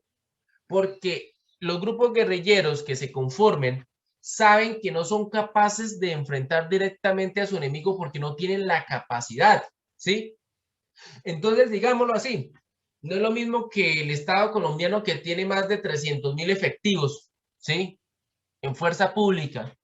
porque los grupos guerrilleros que se conformen saben que no son capaces de enfrentar directamente a su enemigo porque no tienen la capacidad, ¿sí? Entonces, digámoslo así, no es lo mismo que el Estado colombiano, que tiene más de 300.000 efectivos, ¿sí? En fuerza pública,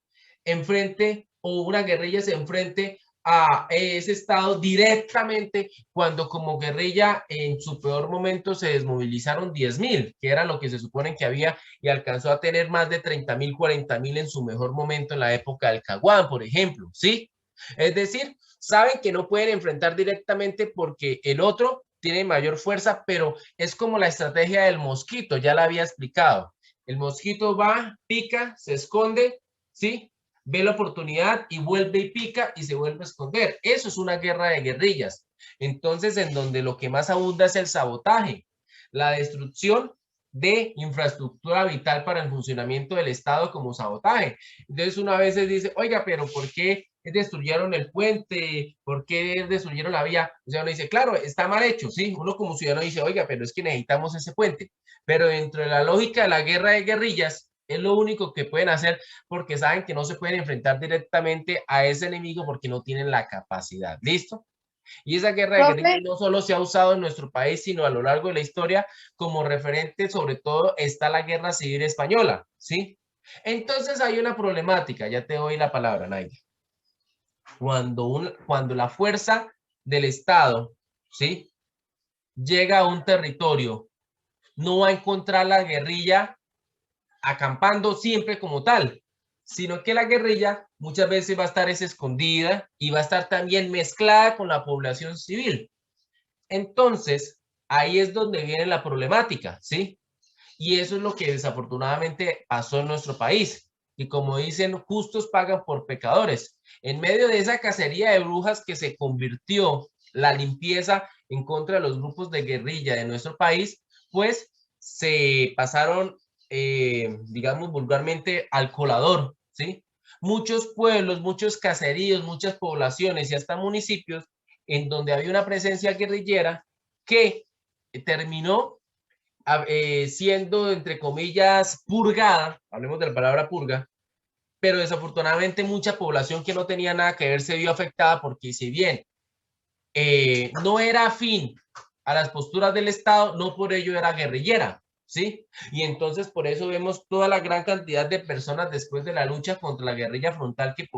enfrente, o una guerrilla se enfrente a ese estado directamente cuando como guerrilla en su peor momento se desmovilizaron 10.000, que era lo que se supone que había, y alcanzó a tener más de 30.000, 40.000 en su mejor momento en la época del Caguán, por ejemplo, ¿sí? Es decir, saben que no pueden enfrentar directamente porque el otro tiene mayor fuerza, pero es como la estrategia del mosquito, ya la había explicado. El mosquito va, pica, se esconde, ¿sí? Ve la oportunidad y vuelve y pica y se vuelve a esconder. Eso es una guerra de guerrillas. Entonces, en donde lo que más abunda es el sabotaje, la destrucción de infraestructura vital para el funcionamiento del Estado como sabotaje. Entonces, una vez se dice, oiga, pero ¿por qué destruyeron el puente? ¿Por qué destruyeron la vía? O sea, uno dice, claro, está mal hecho, ¿sí? Uno como ciudadano dice, oiga, pero es que necesitamos ese puente. Pero dentro de la lógica de la guerra de guerrillas, es lo único que pueden hacer porque saben que no se pueden enfrentar directamente a ese enemigo porque no tienen la capacidad. ¿Listo? Y esa guerra de guerrillas Profe, no solo se ha usado en nuestro país, sino a lo largo de la historia como referente, sobre todo está la guerra civil española, ¿sí? Entonces hay una problemática, ya te doy la palabra, Nadia. Cuando la fuerza del Estado, ¿sí? Llega a un territorio, no va a encontrar la guerrilla acampando siempre como tal, sino que la guerrilla muchas veces va a estar escondida y va a estar también mezclada con la población civil. Entonces, ahí es donde viene la problemática, ¿sí? Y eso es lo que desafortunadamente pasó en nuestro país. Y como dicen, justos pagan por pecadores. En medio de esa cacería de brujas que se convirtió la limpieza en contra de los grupos de guerrilla de nuestro país, pues se pasaron, digamos vulgarmente, al colador, ¿sí? Muchos pueblos, muchos caseríos, muchas poblaciones y hasta municipios en donde había una presencia guerrillera que terminó siendo, entre comillas, purgada, hablemos de la palabra purga, pero desafortunadamente mucha población que no tenía nada que ver se vio afectada porque si bien no era afín a las posturas del Estado, no por ello era guerrillera, ¿sí? Y entonces por eso vemos toda la gran cantidad de personas después de la lucha contra la guerrilla frontal, que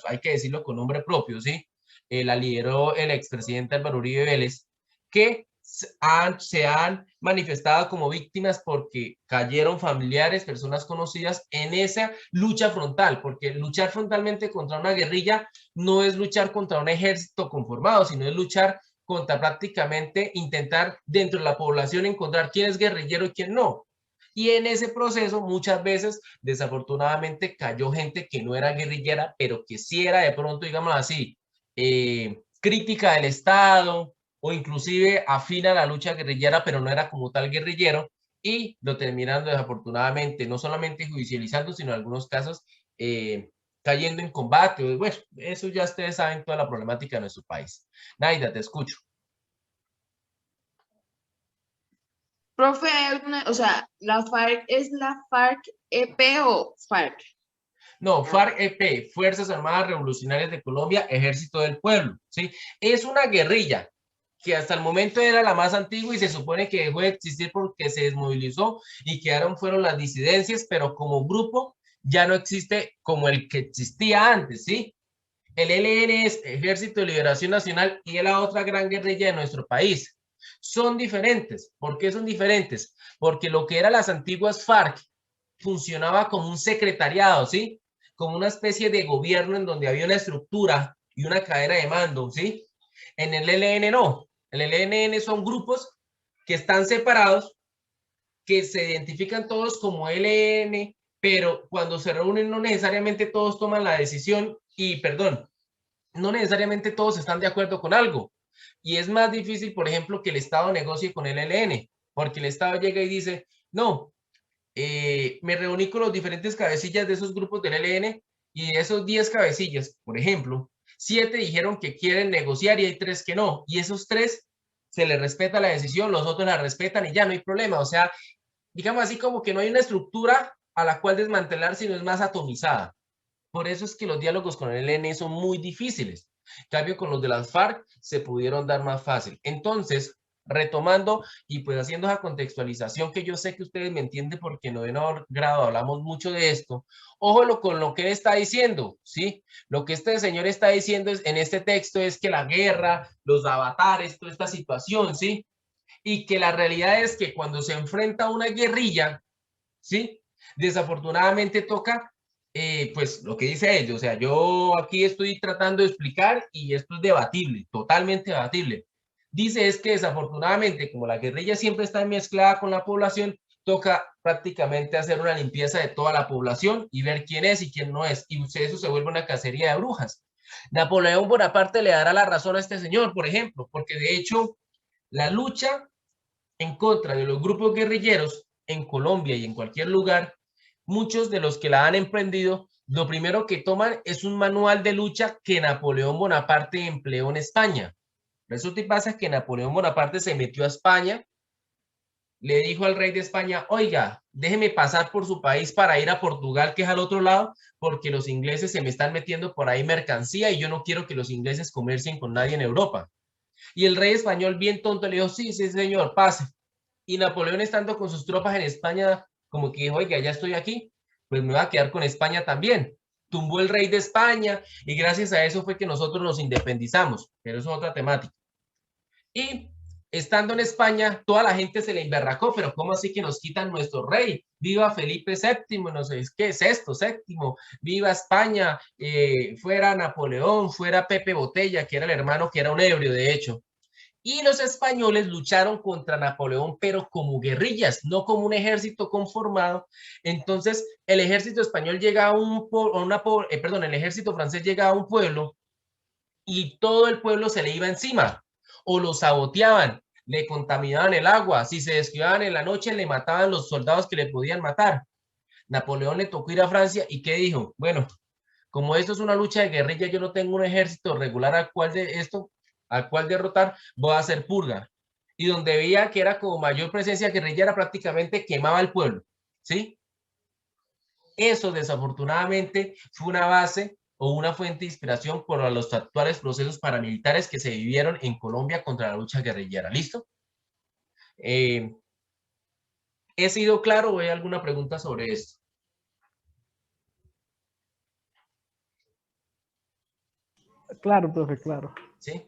hay que decirlo con nombre propio, ¿sí? La lideró el expresidente Álvaro Uribe Vélez, que se han manifestado como víctimas porque cayeron familiares, personas conocidas en esa lucha frontal, porque luchar frontalmente contra una guerrilla no es luchar contra un ejército conformado, sino es luchar contra prácticamente intentar dentro de la población encontrar quién es guerrillero y quién no. Y en ese proceso muchas veces desafortunadamente cayó gente que no era guerrillera, pero que sí era de pronto, digamos así, crítica del Estado o inclusive afín a la lucha guerrillera, pero no era como tal guerrillero, y lo terminando desafortunadamente no solamente judicializando, sino en algunos casos cayendo en combate. Bueno, eso ya ustedes saben toda la problemática de nuestro país. Naida, te escucho. profe, o sea, ¿la FARC es la FARC-EP o FARC? No, FARC-EP, Fuerzas Armadas Revolucionarias de Colombia, Ejército del Pueblo, ¿sí? Es una guerrilla que hasta el momento era la más antigua y se supone que dejó de existir porque se desmovilizó y quedaron fueron las disidencias, pero como grupo ya no existe como el que existía antes, ¿sí? El ELN es Ejército de Liberación Nacional y es la otra gran guerrilla de nuestro país. Son diferentes. ¿Por qué son diferentes? Porque lo que eran las antiguas FARC funcionaba como un secretariado, ¿sí? Como una especie de gobierno en donde había una estructura y una cadena de mando, ¿sí? En el ELN no. El ELN son grupos que están separados, que se identifican todos como ELN, pero cuando se reúnen no necesariamente todos toman la decisión y, perdón, no necesariamente todos están de acuerdo con algo. Y es más difícil, por ejemplo, que el Estado negocie con el ELN, porque el Estado llega y dice, no, me reuní con los diferentes cabecillas de esos grupos del ELN y de esos 10 cabecillas, por ejemplo, 7 dijeron que quieren negociar y hay 3 que no. Y esos 3 se les respeta la decisión, los otros la respetan y ya no hay problema. O sea, digamos así como que no hay una estructura a la cual desmantelar, sino es más atomizada. Por eso es que los diálogos con el ELN son muy difíciles. En cambio, con los de las FARC se pudieron dar más fácil. Entonces, retomando y pues haciendo esa contextualización que yo sé que ustedes me entienden porque en noveno grado hablamos mucho de esto. Ojo con lo que él está diciendo, ¿sí? Lo que este señor está diciendo en este texto es que la guerra, los avatares, toda esta situación, ¿sí? Y que la realidad es que cuando se enfrenta a una guerrilla, ¿sí? Desafortunadamente toca, pues lo que dice él, o sea, yo aquí estoy tratando de explicar y esto es debatible, totalmente debatible. Dice es que desafortunadamente, como la guerrilla siempre está mezclada con la población, toca prácticamente hacer una limpieza de toda la población y ver quién es y quién no es. Y eso se vuelve una cacería de brujas. Napoleón Bonaparte le dará la razón a este señor, por ejemplo, porque de hecho la lucha en contra de los grupos guerrilleros en Colombia y en cualquier lugar, muchos de los que la han emprendido, lo primero que toman es un manual de lucha que Napoleón Bonaparte empleó en España. Resulta y pasa que Napoleón Bonaparte se metió a España, le dijo al rey de España, oiga, déjeme pasar por su país para ir a Portugal, que es al otro lado, porque los ingleses se me están metiendo por ahí mercancía y yo no quiero que los ingleses comercien con nadie en Europa. Y el rey español, bien tonto, le dijo, sí, sí, señor, pase. Y Napoleón, estando con sus tropas en España, como que dijo, oiga, ya estoy aquí, pues me voy a quedar con España también. Tumbó el rey de España y gracias a eso fue que nosotros nos independizamos, pero eso es otra temática. Y estando en España, toda la gente se le emberracó, pero ¿cómo así que nos quitan nuestro rey? Viva Felipe VII, no sé, ¿qué es esto? Séptimo, viva España, fuera Napoleón, fuera Pepe Botella, que era el hermano, que era un ebrio, de hecho. Y los españoles lucharon contra Napoleón, pero como guerrillas, no como un ejército conformado. Entonces, el ejército español llega a el ejército francés llega a un pueblo y todo el pueblo se le iba encima o lo saboteaban, le contaminaban el agua, si se descuidaban en la noche le mataban los soldados que le podían matar. Napoleón le tocó ir a Francia y ¿qué dijo? Bueno, como esto es una lucha de guerrilla, yo no tengo un ejército regular al cual derrotar, voy a hacer purga. Y donde veía que era como mayor presencia guerrillera, prácticamente quemaba el pueblo, ¿sí? Eso desafortunadamente fue una base o una fuente de inspiración para los actuales procesos paramilitares que se vivieron en Colombia contra la lucha guerrillera. ¿Listo? ¿He sido claro o hay alguna pregunta sobre esto? Claro, profe, claro. ¿Sí?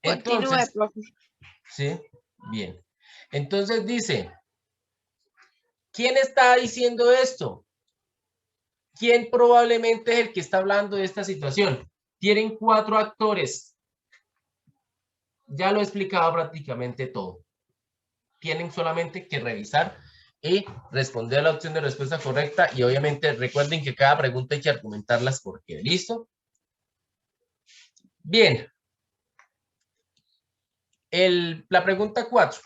Continúe, Entonces, profe. sí, bien. Entonces dice, ¿quién está diciendo esto? ¿Quién probablemente es el que está hablando de esta situación? Tienen 4 actores. Ya lo he explicado prácticamente todo. Tienen solamente que revisar y responder a la opción de respuesta correcta y obviamente recuerden que cada pregunta hay que argumentarlas por qué. ¿Listo? Bien. La pregunta 4.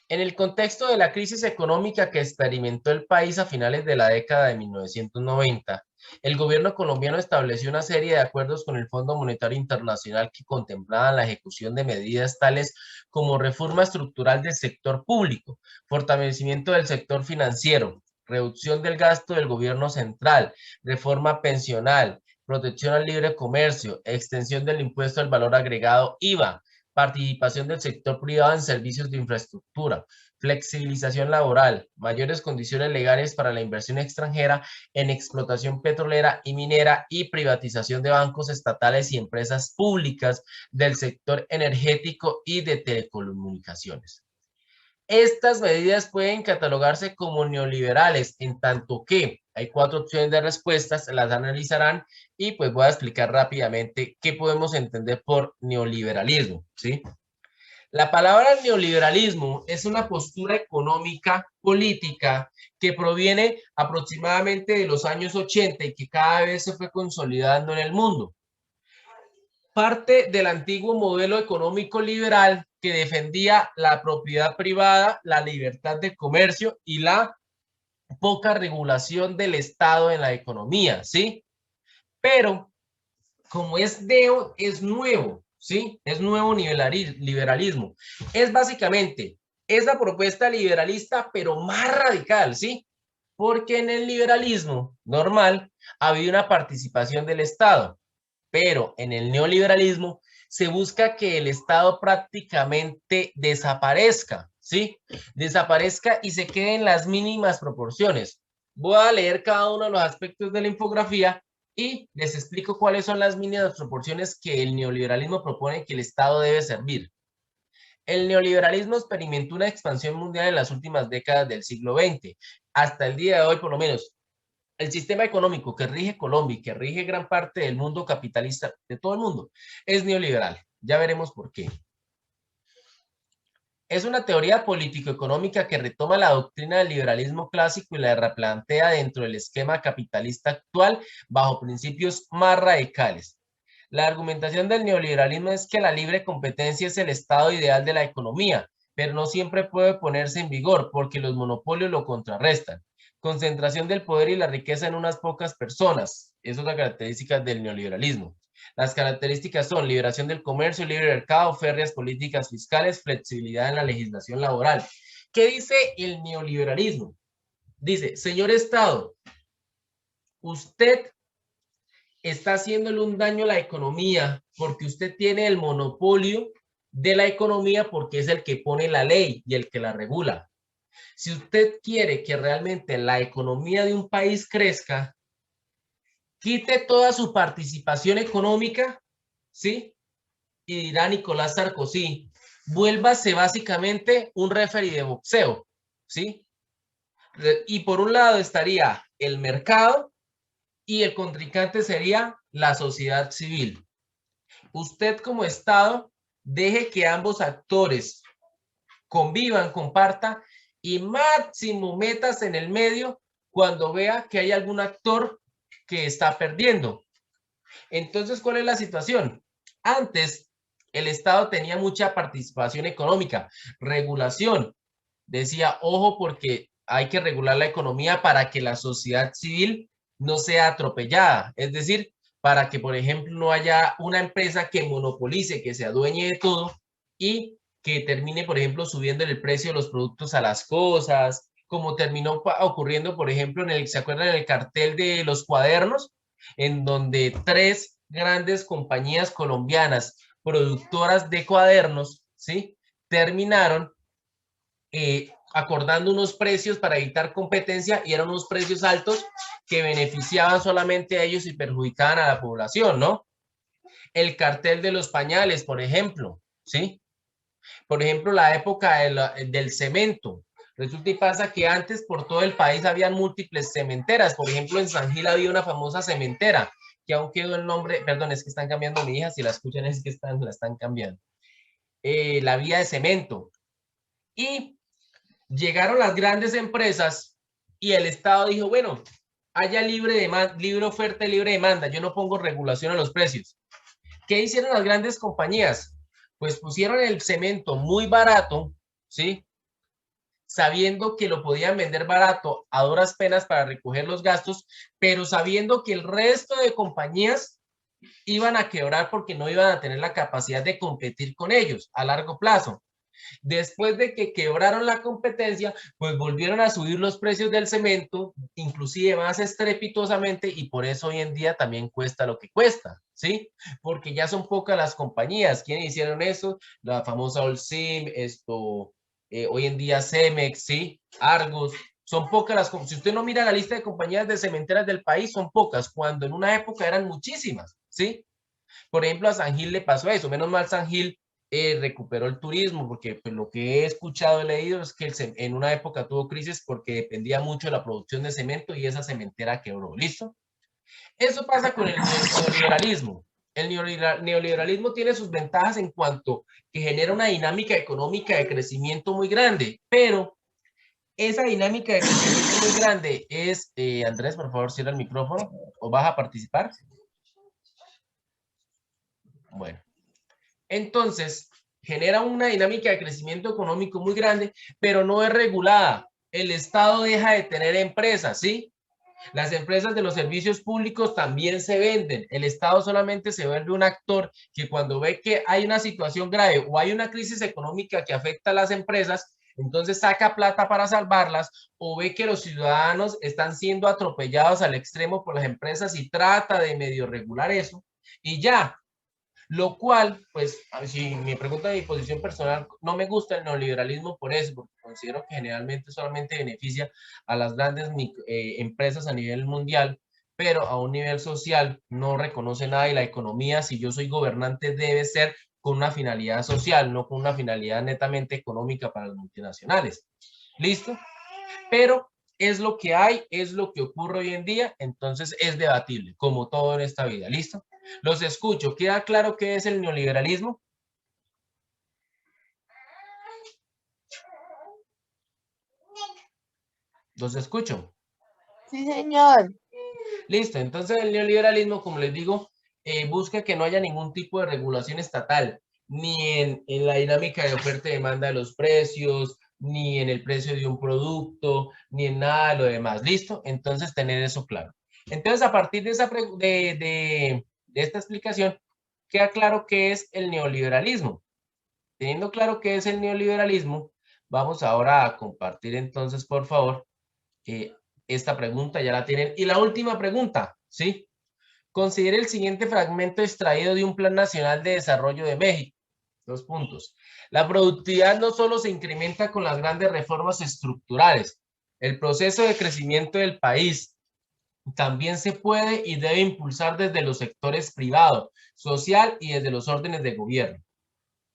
En el contexto de la crisis económica que experimentó el país a finales de la década de 1990, el gobierno colombiano estableció una serie de acuerdos con el Fondo Monetario Internacional que contemplaban la ejecución de medidas tales como reforma estructural del sector público, fortalecimiento del sector financiero, reducción del gasto del gobierno central, reforma pensional, protección al libre comercio, extensión del impuesto al valor agregado IVA, participación del sector privado en servicios de infraestructura, flexibilización laboral, mayores condiciones legales para la inversión extranjera en explotación petrolera y minera y privatización de bancos estatales y empresas públicas del sector energético y de telecomunicaciones. Estas medidas pueden catalogarse como neoliberales, en tanto que hay 4 opciones de respuestas, las analizarán y pues voy a explicar rápidamente qué podemos entender por neoliberalismo, ¿sí? La palabra neoliberalismo es una postura económica política que proviene aproximadamente de los años 80 y que cada vez se fue consolidando en el mundo. Parte del antiguo modelo económico liberal que defendía la propiedad privada, la libertad de comercio y la poca regulación del Estado en la economía, ¿sí? Pero como es nuevo, ¿sí? Es nuevo liberalismo. Es básicamente, es la propuesta liberalista, pero más radical, ¿sí? Porque en el liberalismo normal había una participación del Estado, pero en el neoliberalismo se busca que el Estado prácticamente desaparezca, ¿sí? Desaparezca y se quede en las mínimas proporciones. Voy a leer cada uno de los aspectos de la infografía y les explico cuáles son las mínimas proporciones que el neoliberalismo propone que el Estado debe servir. El neoliberalismo experimentó una expansión mundial en las últimas décadas del siglo XX. Hasta el día de hoy, por lo menos, el sistema económico que rige Colombia y que rige gran parte del mundo capitalista, de todo el mundo, es neoliberal. Ya veremos por qué. Es una teoría político-económica que retoma la doctrina del liberalismo clásico y la replantea dentro del esquema capitalista actual bajo principios más radicales. La argumentación del neoliberalismo es que la libre competencia es el estado ideal de la economía, pero no siempre puede ponerse en vigor porque los monopolios lo contrarrestan. Concentración del poder y la riqueza en unas pocas personas. Es otra característica del neoliberalismo. Las características son liberación del comercio, libre mercado, férreas políticas fiscales, flexibilidad en la legislación laboral. ¿Qué dice el neoliberalismo? Dice, señor Estado, usted está haciéndole un daño a la economía porque usted tiene el monopolio de la economía porque es el que pone la ley y el que la regula. Si usted quiere que realmente la economía de un país crezca, quite toda su participación económica, ¿sí? Y dirá Nicolás Sarkozy, vuélvase básicamente un referee de boxeo, ¿sí? Y por un lado estaría el mercado y el contrincante sería la sociedad civil. Usted como Estado deje que ambos actores convivan, compartan y máximo metas en el medio cuando vea que hay algún actor que está perdiendo. Entonces, ¿cuál es la situación? Antes, el Estado tenía mucha participación económica, regulación. Decía, ojo, porque hay que regular la economía para que la sociedad civil no sea atropellada. Es decir, para que, por ejemplo, no haya una empresa que monopolice, que se adueñe de todo y que termine, por ejemplo, subiendo el precio de los productos a las cosas, como terminó ocurriendo, por ejemplo, ¿se acuerdan del cartel de los cuadernos? En donde 3 grandes compañías colombianas productoras de cuadernos, ¿sí? Terminaron acordando unos precios para evitar competencia y eran unos precios altos que beneficiaban solamente a ellos y perjudicaban a la población, ¿no? El cartel de los pañales, por ejemplo, ¿sí? Por ejemplo, la época del cemento. Resulta y pasa que antes por todo el país habían múltiples cementeras. Por ejemplo, en San Gil había una famosa cementera, que aún quedó el nombre, perdón, es que están cambiando mi hija, si la escuchan es que la están cambiando. La vía de cemento. Y llegaron las grandes empresas y el Estado dijo, bueno, haya libre oferta y libre demanda, yo no pongo regulación a los precios. ¿Qué hicieron las grandes compañías? Pues pusieron el cemento muy barato, ¿sí? Sabiendo que lo podían vender barato a duras penas para recoger los gastos, pero sabiendo que el resto de compañías iban a quebrar porque no iban a tener la capacidad de competir con ellos a largo plazo. Después de que quebraron la competencia, pues volvieron a subir los precios del cemento, inclusive más estrepitosamente, y por eso hoy en día también cuesta lo que cuesta, ¿sí? Porque ya son pocas las compañías. ¿Quiénes hicieron eso? La famosa Holcim, hoy en día Cemex, ¿sí? Argos. Son pocas las, si usted no mira la lista de compañías de cementeras del país, son pocas, cuando en una época eran muchísimas, ¿sí? Por ejemplo, a San Gil le pasó eso, menos mal San Gil recuperó el turismo, porque pues, lo que he escuchado y leído es que en una época tuvo crisis porque dependía mucho de la producción de cemento y esa cementera quebró, ¿listo? Eso pasa con el neoliberalismo. El neoliberalismo tiene sus ventajas en cuanto que genera una dinámica económica de crecimiento muy grande, pero esa dinámica de crecimiento muy grande es, Andrés, por favor, cierra el micrófono o vas a participar. Bueno, entonces genera una dinámica de crecimiento económico muy grande, pero no es regulada. El Estado deja de tener empresas, ¿sí? Las empresas de los servicios públicos también se venden. El Estado solamente se vuelve un actor que cuando ve que hay una situación grave o hay una crisis económica que afecta a las empresas, entonces saca plata para salvarlas o ve que los ciudadanos están siendo atropellados al extremo por las empresas y trata de medio regular eso y ya. Lo cual, pues, si me preguntan mi posición personal, no me gusta el neoliberalismo por eso, porque considero que generalmente solamente beneficia a las grandes empresas a nivel mundial, pero a un nivel social no reconoce nada, y la economía, si yo soy gobernante, debe ser con una finalidad social, no con una finalidad netamente económica para las multinacionales. ¿Listo? Pero es lo que hay, es lo que ocurre hoy en día, entonces es debatible, como todo en esta vida. ¿Listo? Los escucho. ¿Queda claro qué es el neoliberalismo? Los escucho. Sí, señor. Listo. Entonces el neoliberalismo, como les digo, busca que no haya ningún tipo de regulación estatal, ni en la dinámica de oferta y demanda de los precios, ni en el precio de un producto, ni en nada de lo demás. ¿Listo? Entonces tener eso claro. Entonces, a partir de esta explicación, queda claro qué es el neoliberalismo. Teniendo claro qué es el neoliberalismo, vamos ahora a compartir entonces, por favor, esta pregunta, ya la tienen. Y la última pregunta, ¿sí? Considere el siguiente fragmento extraído de un Plan Nacional de Desarrollo de México. 2 puntos. La productividad no solo se incrementa con las grandes reformas estructurales, el proceso de crecimiento del país también se puede y debe impulsar desde los sectores privado, social y desde los órdenes de gobierno.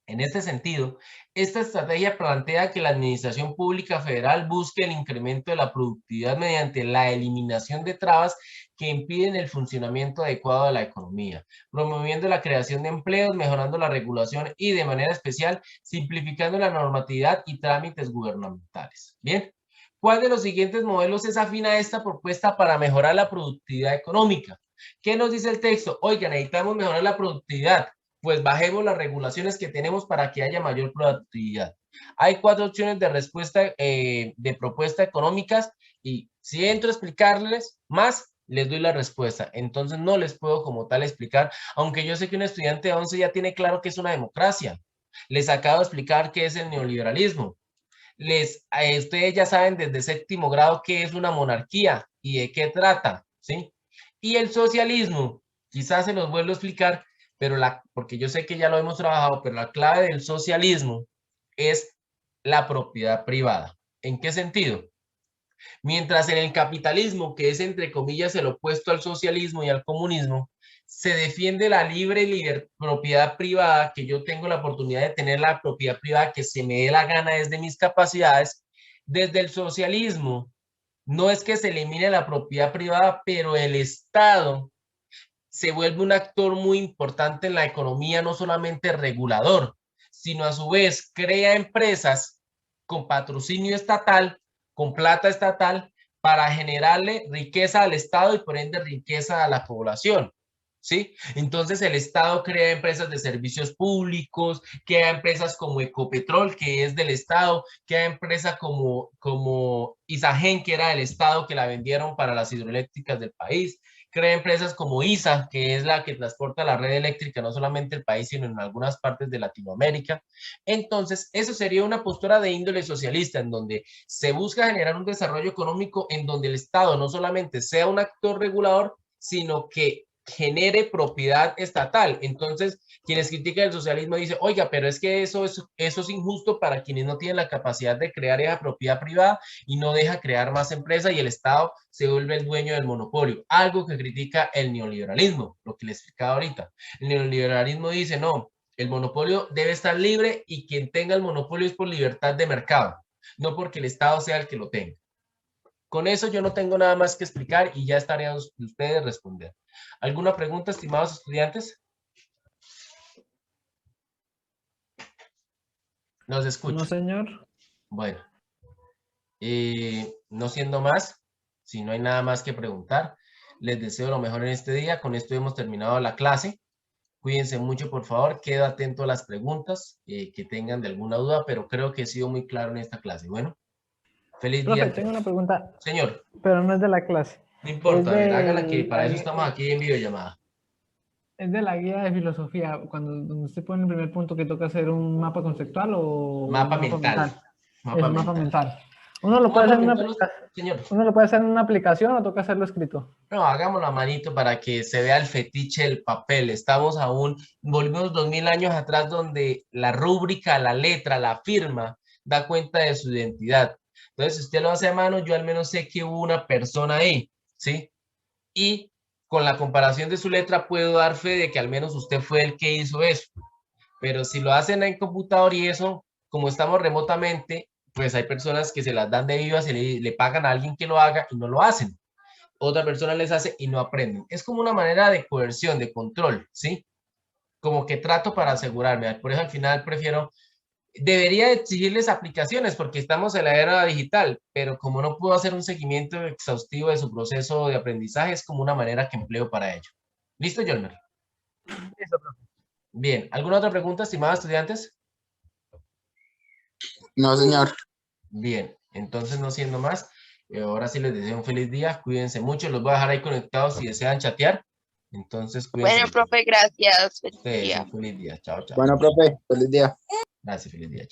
En este sentido, esta estrategia plantea que la Administración Pública Federal busque el incremento de la productividad mediante la eliminación de trabas que impiden el funcionamiento adecuado de la economía, promoviendo la creación de empleos, mejorando la regulación y, de manera especial, simplificando la normatividad y trámites gubernamentales. Bien, ¿cuál de los siguientes modelos es afín a esta propuesta para mejorar la productividad económica? ¿Qué nos dice el texto? Oiga, necesitamos mejorar la productividad. Pues bajemos las regulaciones que tenemos para que haya mayor productividad. Hay 4 opciones de respuesta, de propuesta económicas, y si entro a explicarles más, les doy la respuesta. Entonces no les puedo como tal explicar, aunque yo sé que un estudiante de 11 ya tiene claro que es una democracia. Les acabo de explicar qué es el neoliberalismo. Ustedes ya saben desde 7º grado qué es una monarquía y de qué trata, ¿sí? Y el socialismo, quizás se los vuelvo a explicar, pero porque yo sé que ya lo hemos trabajado, pero la clave del socialismo es la propiedad privada. ¿En qué sentido? Mientras en el capitalismo, que es entre comillas el opuesto al socialismo y al comunismo, se defiende la libre propiedad privada, que yo tengo la oportunidad de tener la propiedad privada que se me dé la gana desde mis capacidades. Desde el socialismo, no es que se elimine la propiedad privada, pero el Estado se vuelve un actor muy importante en la economía, no solamente regulador, sino a su vez crea empresas con patrocinio estatal, con plata estatal, para generarle riqueza al Estado y por ende riqueza a la población. ¿Sí? Entonces el Estado crea empresas de servicios públicos, crea empresas como Ecopetrol, que es del Estado, crea empresas como Isagen, que era del Estado, que la vendieron para las hidroeléctricas del país, crea empresas como ISA, que es la que transporta la red eléctrica, no solamente el país, sino en algunas partes de Latinoamérica. Entonces, eso sería una postura de índole socialista, en donde se busca generar un desarrollo económico en donde el Estado no solamente sea un actor regulador, sino que genere propiedad estatal. Entonces, quienes critican el socialismo dicen, oiga, pero es que eso es injusto para quienes no tienen la capacidad de crear esa propiedad privada y no deja crear más empresas y el Estado se vuelve el dueño del monopolio. Algo que critica el neoliberalismo, lo que les explicaba ahorita. El neoliberalismo dice, no, el monopolio debe estar libre y quien tenga el monopolio es por libertad de mercado, no porque el Estado sea el que lo tenga. Con eso yo no tengo nada más que explicar y ya estarían ustedes responder. ¿Alguna pregunta, estimados estudiantes? Los escucho. No, señor. Bueno, no siendo más, si no hay nada más que preguntar, les deseo lo mejor en este día. Con esto hemos terminado la clase. Cuídense mucho, por favor. Quedo atento a las preguntas que tengan de alguna duda, pero creo que he sido muy claro en esta clase. Bueno, feliz día. Profe, tengo una pregunta, Señor, pero no es de la clase. no Es importa, a ver, hágala, que de para eso estamos aquí en videollamada. es de la guía de filosofía, donde usted pone el primer punto que toca hacer un mapa conceptual o Mapa mapa mental. mental. Mapa El mapa mental. mental. Uno lo puede hacer en una Señor. Uno lo puede hacer en una aplicación o toca hacerlo escrito. No, hagámoslo a manito para que se vea el fetiche del papel. Estamos aún, volvimos 2000 años atrás donde la rúbrica, la letra, la firma da cuenta de su identidad. Entonces, si usted lo hace a mano, yo al menos sé que hubo una persona ahí, ¿sí? Y con la comparación de su letra puedo dar fe de que al menos usted fue el que hizo eso. Pero si lo hacen en computador y eso, como estamos remotamente, pues hay personas que se las dan de vivas y le pagan a alguien que lo haga y no lo hacen. Otra persona les hace y no aprenden. Es como una manera de coerción, de control, ¿sí? Como que trato para asegurarme. Por eso al final prefiero, debería exigirles aplicaciones porque estamos en la era digital, pero como no puedo hacer un seguimiento exhaustivo de su proceso de aprendizaje, es como una manera que empleo para ello. ¿Listo, Jolmer? Listo, profe. Bien. ¿Alguna otra pregunta, estimados estudiantes? No, señor. Bien. Entonces, no siendo más, ahora sí les deseo un feliz día. Cuídense mucho. Los voy a dejar ahí conectados si desean chatear. Entonces, cuídense. Bueno, profe, gracias. Feliz Ustedes, día. un feliz día. Chao, chao. Bueno, profe, feliz día. Gracias, feliz día.